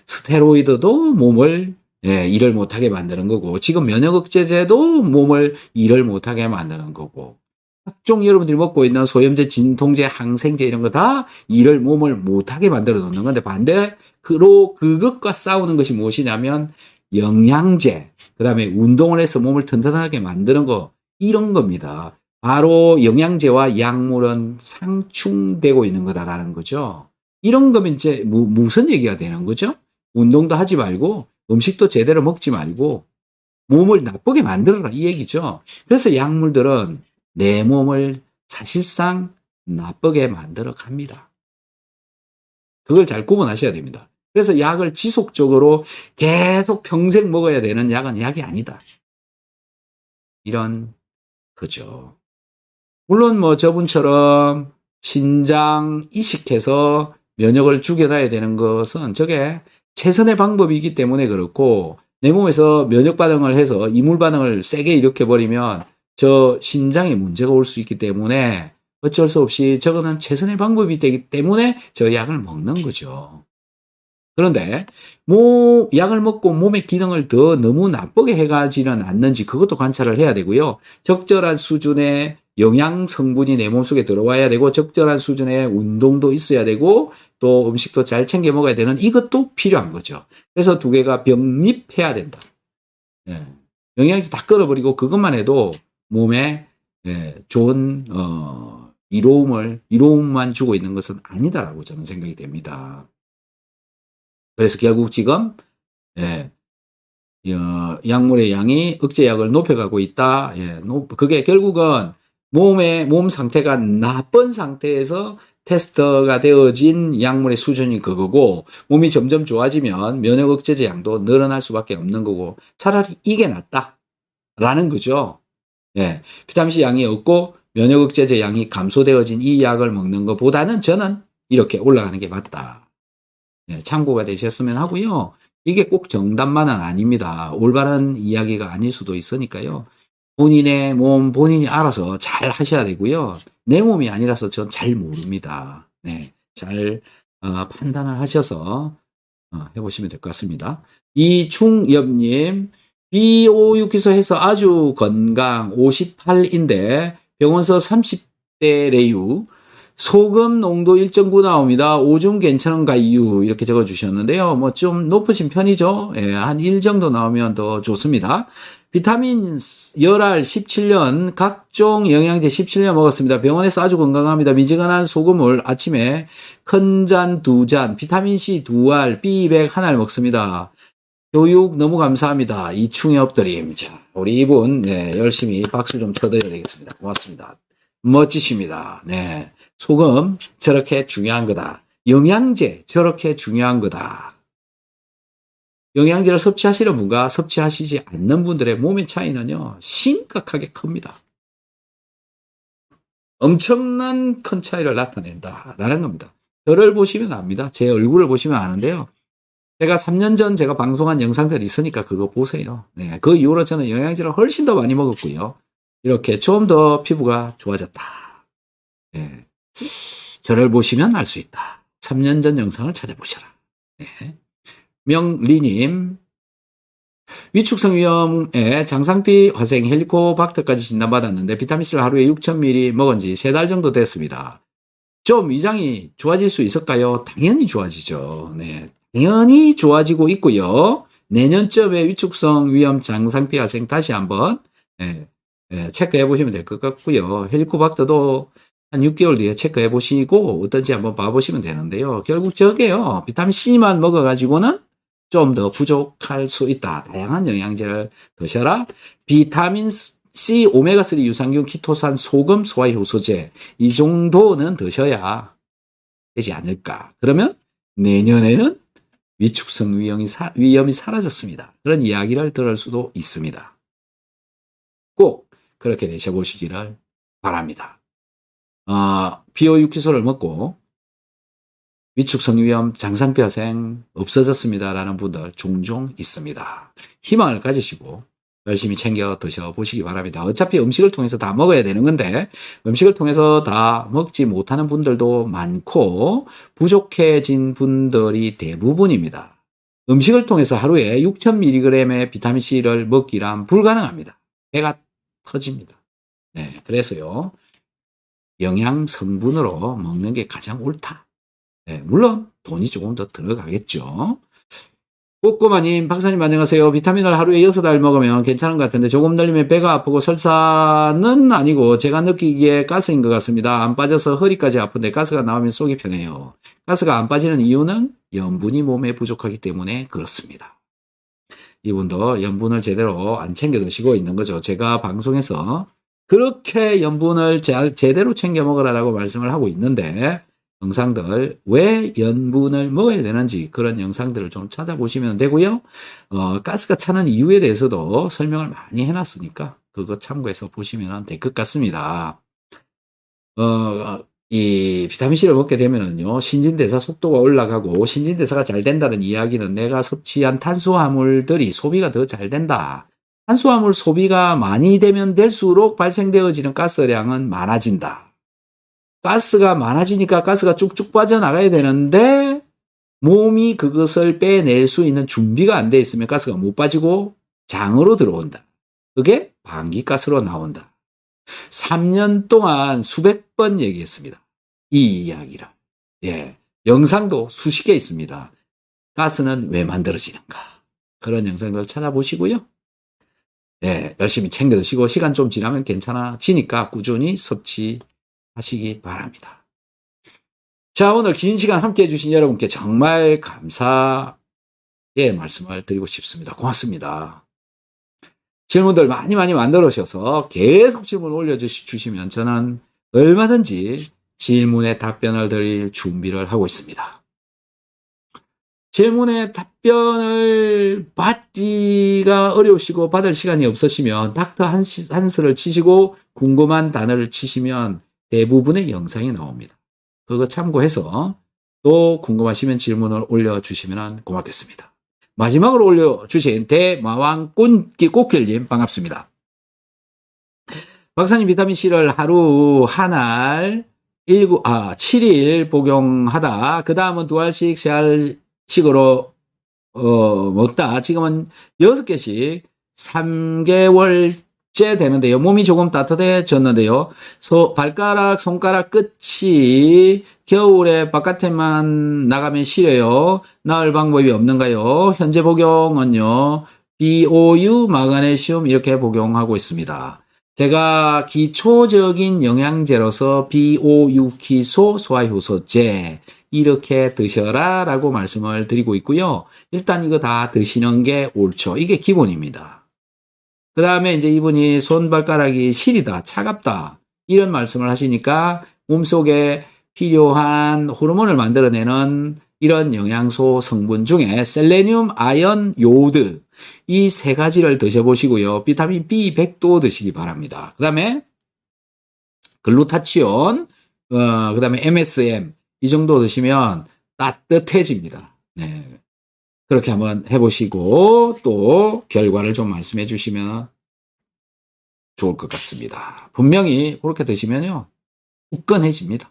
스테로이드도 몸을 일을 못하게 만드는 거고 지금 면역 억제제도 몸을 일을 못하게 만드는 거고 각종 여러분들이 먹고 있는 소염제, 진통제, 항생제 이런 거 다 일을 몸을 못하게 만들어 놓는 건데 반대로 그것과 싸우는 것이 무엇이냐면 영양제, 그 다음에 운동을 해서 몸을 튼튼하게 만드는 거 이런 겁니다. 바로 영양제와 약물은 상충되고 있는 거다라는 거죠. 이런 거면 이제 무슨 얘기가 되는 거죠? 운동도 하지 말고 음식도 제대로 먹지 말고 몸을 나쁘게 만들어라 이 얘기죠. 그래서 약물들은 내 몸을 사실상 나쁘게 만들어 갑니다. 그걸 잘 구분하셔야 됩니다. 그래서 약을 지속적으로 계속 평생 먹어야 되는 약은 약이 아니다. 이런 거죠. 물론 뭐 저분처럼 신장 이식해서 면역을 죽여놔야 되는 것은 저게 최선의 방법이기 때문에 그렇고 내 몸에서 면역 반응을 해서 이물 반응을 세게 일으켜버리면 저 신장에 문제가 올 수 있기 때문에 어쩔 수 없이 저거는 최선의 방법이 되기 때문에 저 약을 먹는 거죠. 그런데 약을 먹고 몸의 기능을 더 너무 나쁘게 해가지는 않는지 그것도 관찰을 해야 되고요. 적절한 수준의 영양 성분이 내 몸속에 들어와야 되고 적절한 수준의 운동도 있어야 되고 또 음식도 잘 챙겨 먹어야 되는 이것도 필요한 거죠. 그래서 두 개가 병립해야 된다. 영양제 다 끊어버리고 그것만 해도 몸에 좋은 이로움만 주고 있는 것은 아니다라고 저는 생각이 됩니다. 그래서 결국 지금 약물의 양이 억제약을 높여가고 있다. 그게 결국은 몸 상태가 나쁜 상태에서 테스트가 되어진 약물의 수준이 그거고 몸이 점점 좋아지면 면역 억제제 양도 늘어날 수밖에 없는 거고 차라리 이게 낫다라는 거죠. 비타민C 양이 없고 면역 억제제 양이 감소되어진 이 약을 먹는 것보다는 저는 이렇게 올라가는 게 맞다. 참고가 되셨으면 하고요. 이게 꼭 정답만은 아닙니다. 올바른 이야기가 아닐 수도 있으니까요. 본인의 몸 본인이 알아서 잘 하셔야 되고요. 내 몸이 아니라서 전 잘 모릅니다. 잘 판단을 하셔서 해보시면 될 것 같습니다. 이충엽님, B56기소 해서 아주 건강 58인데 병원서 30대 레유 소금 농도 1.9 나옵니다. 오줌 괜찮은가요? 이렇게 적어주셨는데요. 뭐 좀 높으신 편이죠. 한 1 정도 나오면 더 좋습니다. 비타민 열알 17년, 각종 영양제 17년 먹었습니다. 병원에서 아주 건강합니다. 미지근한 소금을 아침에 큰 잔 2잔, 비타민C 2알, B200 1알 먹습니다. 교육 너무 감사합니다. 이충엽 드림. 자, 우리 이분 열심히 박수 좀 쳐드려야 되겠습니다. 고맙습니다. 멋지십니다. 소금 저렇게 중요한 거다. 영양제 저렇게 중요한 거다. 영양제를 섭취하시는 분과 섭취하시지 않는 분들의 몸의 차이는요 심각하게 큽니다. 엄청난 큰 차이를 나타낸다라는 겁니다. 저를 보시면 압니다. 제 얼굴을 보시면 아는데요. 제가 3년 전 제가 방송한 영상들이 있으니까 그거 보세요. 그 이후로 저는 영양제를 훨씬 더 많이 먹었고요. 이렇게 좀 더 피부가 좋아졌다. 저를 보시면 알 수 있다. 3년 전 영상을 찾아보셔라. 명리님, 위축성 위염에 장상피, 화생, 헬리코박터까지 진단받았는데 비타민C를 하루에 6,000ml 먹은 지 3달 정도 됐습니다. 좀 위장이 좋아질 수 있을까요? 당연히 좋아지죠. 당연히 좋아지고 있고요. 내년쯤에 위축성 위염 장상피 화생 다시 한번 체크해 보시면 될 것 같고요. 헬리코박터도 한 6개월 뒤에 체크해 보시고 어떤지 한번 봐보시면 되는데요. 결국 저게요. 비타민C만 먹어가지고는 좀 더 부족할 수 있다. 다양한 영양제를 드셔라. 비타민C, 오메가3 유산균, 키토산, 소금, 소화효소제 이 정도는 드셔야 되지 않을까. 그러면 내년에는 위축성 위염이 사라졌습니다. 그런 이야기를 들을 수도 있습니다. 꼭 그렇게 되셔보시기를 바랍니다. 비오유키소를 먹고 위축성위염, 장상폐화생 없어졌습니다라는 분들 종종 있습니다. 희망을 가지시고 열심히 챙겨 드셔보시기 바랍니다. 어차피 음식을 통해서 다 먹어야 되는 건데 음식을 통해서 다 먹지 못하는 분들도 많고 부족해진 분들이 대부분입니다. 음식을 통해서 하루에 6000mg의 비타민C를 먹기란 불가능합니다. 배가 터집니다. 네, 그래서요. 영양 성분으로 먹는 게 가장 옳다. 네, 물론 돈이 조금 더 들어가겠죠. 꼬꼬마님, 박사님 안녕하세요. 비타민을 하루에 6알 먹으면 괜찮은 것 같은데 조금 늘리면 배가 아프고 설사는 아니고 제가 느끼기에 가스인 것 같습니다. 안 빠져서 허리까지 아픈데 가스가 나오면 속이 편해요. 가스가 안 빠지는 이유는 염분이 몸에 부족하기 때문에 그렇습니다. 이분도 염분을 제대로 안 챙겨 드시고 있는 거죠. 제가 방송에서 그렇게 염분을 제대로 챙겨 먹으라고 말씀을 하고 있는데 영상들 왜 염분을 먹어야 되는지 그런 영상들을 좀 찾아보시면 되고요. 가스가 차는 이유에 대해서도 설명을 많이 해놨으니까 그거 참고해서 보시면 될 것 같습니다. 이 비타민C를 먹게 되면은요, 신진대사 속도가 올라가고, 신진대사가 잘 된다는 이야기는 내가 섭취한 탄수화물들이 소비가 더 잘 된다. 탄수화물 소비가 많이 되면 될수록 발생되어지는 가스량은 많아진다. 가스가 많아지니까 가스가 쭉쭉 빠져나가야 되는데, 몸이 그것을 빼낼 수 있는 준비가 안 돼 있으면 가스가 못 빠지고 장으로 들어온다. 그게 방기가스로 나온다. 3년 동안 수백 번 얘기했습니다. 이 이야기를. 예. 영상도 수십 개 있습니다. 가스는 왜 만들어지는가. 그런 영상들 찾아보시고요. 예. 열심히 챙겨 드시고 시간 좀 지나면 괜찮아지니까 꾸준히 섭취하시기 바랍니다. 자, 오늘 긴 시간 함께 해주신 여러분께 정말 감사의 말씀을 드리고 싶습니다. 고맙습니다. 질문들 많이 만들어주셔서 계속 질문 올려주시면 저는 얼마든지 질문에 답변을 드릴 준비를 하고 있습니다. 질문에 답변을 받기가 어려우시고 받을 시간이 없으시면 닥터 한스를 치시고 궁금한 단어를 치시면 대부분의 영상이 나옵니다. 그거 참고해서 또 궁금하시면 질문을 올려주시면 고맙겠습니다. 마지막으로 올려주신 대마왕 꽃길님 반갑습니다. 박사님 비타민C를 하루 한 알 7일 복용하다 그 다음은 2알씩 3알씩으로 먹다 지금은 6개씩 3개월째 되는데요. 몸이 조금 따뜻해졌는데요. 발가락 손가락 끝이 겨울에 바깥에만 나가면 시려요. 나을 방법이 없는가요? 현재 복용은요. BOU, 마그네슘 이렇게 복용하고 있습니다. 제가 기초적인 영양제로서 BO유키소, 소화효소제 이렇게 드셔라 라고 말씀을 드리고 있고요. 일단 이거 다 드시는 게 옳죠. 이게 기본입니다. 그 다음에 이제 이분이 손발가락이 시리다, 차갑다 이런 말씀을 하시니까 몸속에 필요한 호르몬을 만들어내는 이런 영양소 성분 중에 셀레늄, 아연, 요오드 이 세 가지를 드셔보시고요. 비타민 B100도 드시기 바랍니다. 그 다음에 글루타치온, 그 다음에 MSM 이 정도 드시면 따뜻해집니다. 네. 그렇게 한번 해보시고 또 결과를 좀 말씀해 주시면 좋을 것 같습니다. 분명히 그렇게 드시면요. 후끈해집니다.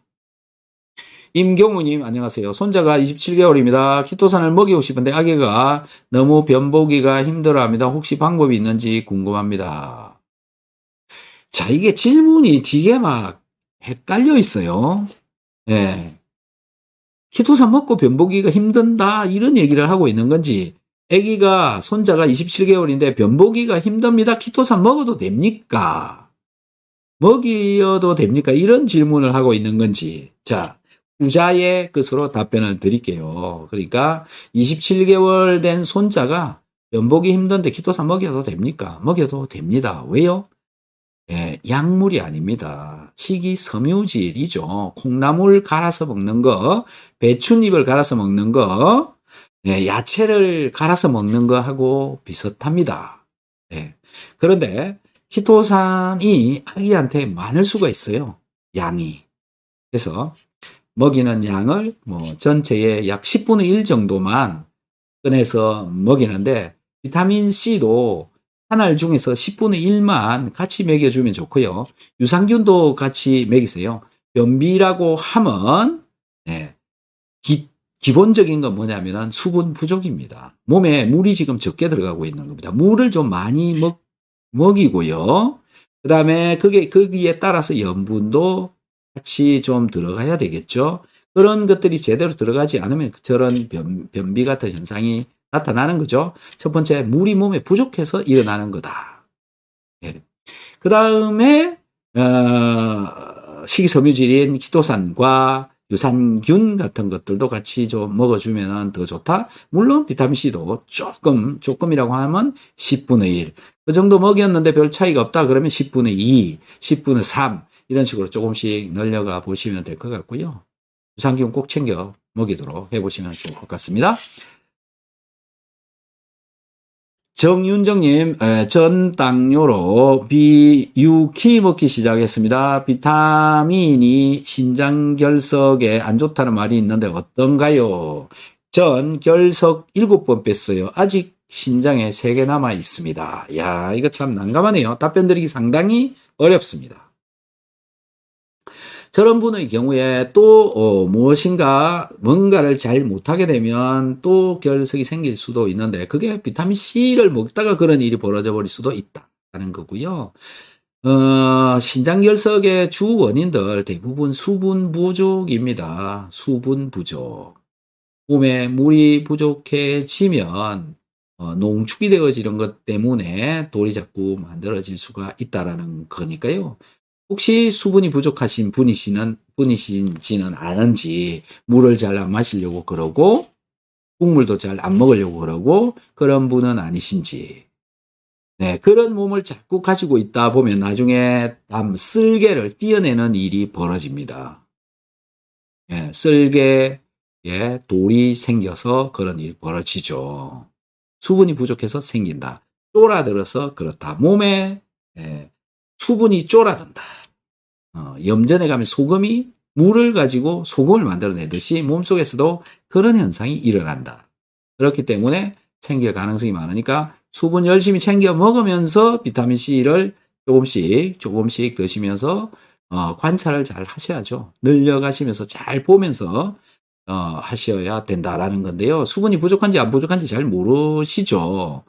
임경우님 안녕하세요. 손자가 27개월입니다. 키토산을 먹이고 싶은데 아기가 너무 변보기가 힘들어합니다. 혹시 방법이 있는지 궁금합니다. 자, 이게 질문이 되게 막 헷갈려 있어요. 예. 키토산 먹고 변보기가 힘든다 이런 얘기를 하고 있는 건지 아기가 손자가 27개월인데 변보기가 힘듭니다. 키토산 먹어도 됩니까? 먹여도 됩니까? 이런 질문을 하고 있는 건지 자 후자의 것으로 답변을 드릴게요. 그러니까 27개월 된 손자가 변보기 힘든데 키토산 먹여도 됩니까? 먹여도 됩니다. 왜요? 예, 약물이 아닙니다. 식이섬유질이죠. 콩나물 갈아서 먹는 거, 배춧잎을 갈아서 먹는 거, 예, 야채를 갈아서 먹는 거하고 비슷합니다. 예. 그런데 키토산이 아기한테 많을 수가 있어요. 양이. 그래서 먹이는 양을 전체의 약 10분의 1 정도만 꺼내서 먹이는데, 비타민 C도 한 알 중에서 10분의 1만 같이 먹여주면 좋고요. 유산균도 같이 먹이세요. 변비라고 하면 기본적인 건 뭐냐면은 수분 부족입니다. 몸에 물이 지금 적게 들어가고 있는 겁니다. 물을 좀 많이 먹이고요. 그 다음에 거기에 따라서 염분도 같이 좀 들어가야 되겠죠. 그런 것들이 제대로 들어가지 않으면 저런 변비 같은 현상이 나타나는 거죠. 첫 번째, 물이 몸에 부족해서 일어나는 거다. 그 다음에 식이섬유질인 키토산과 유산균 같은 것들도 같이 좀 먹어주면 더 좋다. 물론 비타민C도 조금이라고 하면 10분의 1. 그 정도 먹였는데 별 차이가 없다 그러면 10분의 2, 10분의 3 이런 식으로 조금씩 늘려가 보시면 될 것 같고요. 유산균 꼭 챙겨 먹이도록 해보시면 좋을 것 같습니다. 정윤정님, 전 당뇨로 비유키 먹기 시작했습니다. 비타민이 신장 결석에 안 좋다는 말이 있는데 어떤가요? 전 결석 7번 뺐어요. 아직 신장에 3개 남아 있습니다. 야, 이거 참 난감하네요. 답변 드리기 상당히 어렵습니다. 저런 분의 경우에 또 뭔가를 잘 못하게 되면 또 결석이 생길 수도 있는데, 그게 비타민C를 먹다가 그런 일이 벌어져 버릴 수도 있다는 거고요. 신장 결석의 주 원인들 대부분 수분 부족입니다. 수분 부족. 몸에 물이 부족해지면 농축이 되어지는 것 때문에 돌이 자꾸 만들어질 수가 있다라는 거니까요. 혹시 수분이 부족하신 분이신지는 아는지, 물을 잘 안 마시려고 그러고 국물도 잘 안 먹으려고 그러고 그런 분은 아니신지, 그런 몸을 자꾸 가지고 있다 보면 나중에 쓸개를 띄어내는 일이 벌어집니다. 쓸개에 돌이 생겨서 그런 일이 벌어지죠. 수분이 부족해서 생긴다. 쫄아들어서 그렇다. 몸에 수분이 쫄아든다. 염전에 가면 소금이 물을 가지고 소금을 만들어내듯이 몸속에서도 그런 현상이 일어난다. 그렇기 때문에 생길 가능성이 많으니까 수분 열심히 챙겨 먹으면서 비타민C를 조금씩 드시면서 관찰을 잘 하셔야죠. 늘려가시면서 잘 보면서 하셔야 된다라는 건데요. 수분이 부족한지 안 부족한지 잘 모르시죠.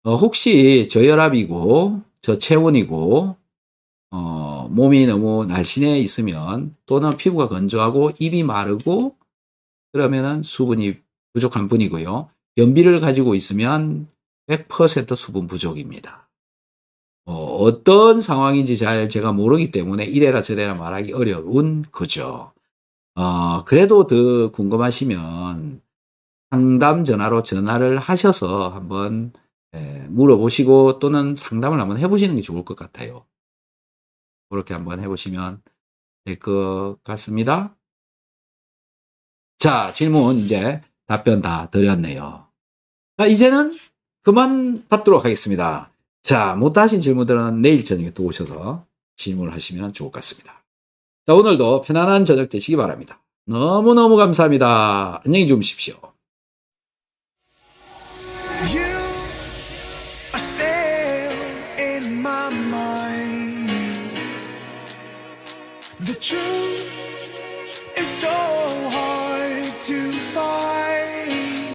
혹시 저혈압이고 저체온이고 몸이 너무 날씬해 있으면, 또는 피부가 건조하고 입이 마르고 그러면은 수분이 부족한 분이고요. 변비를 가지고 있으면 100% 수분 부족입니다. 어떤 상황인지 잘 제가 모르기 때문에 이래라 저래라 말하기 어려운 거죠. 그래도 더 궁금하시면 상담 전화를 하셔서 한번 물어보시고 또는 상담을 한번 해보시는 게 좋을 것 같아요. 그렇게 한번 해보시면 될 것 같습니다. 자, 질문 이제 답변 다 드렸네요. 자, 이제는 그만 받도록 하겠습니다. 자, 못하신 질문들은 내일 저녁에 또 오셔서 질문을 하시면 좋을 것 같습니다. 자, 오늘도 편안한 저녁 되시기 바랍니다. 너무너무 감사합니다. 안녕히 주무십시오. You are still in my mind. The truth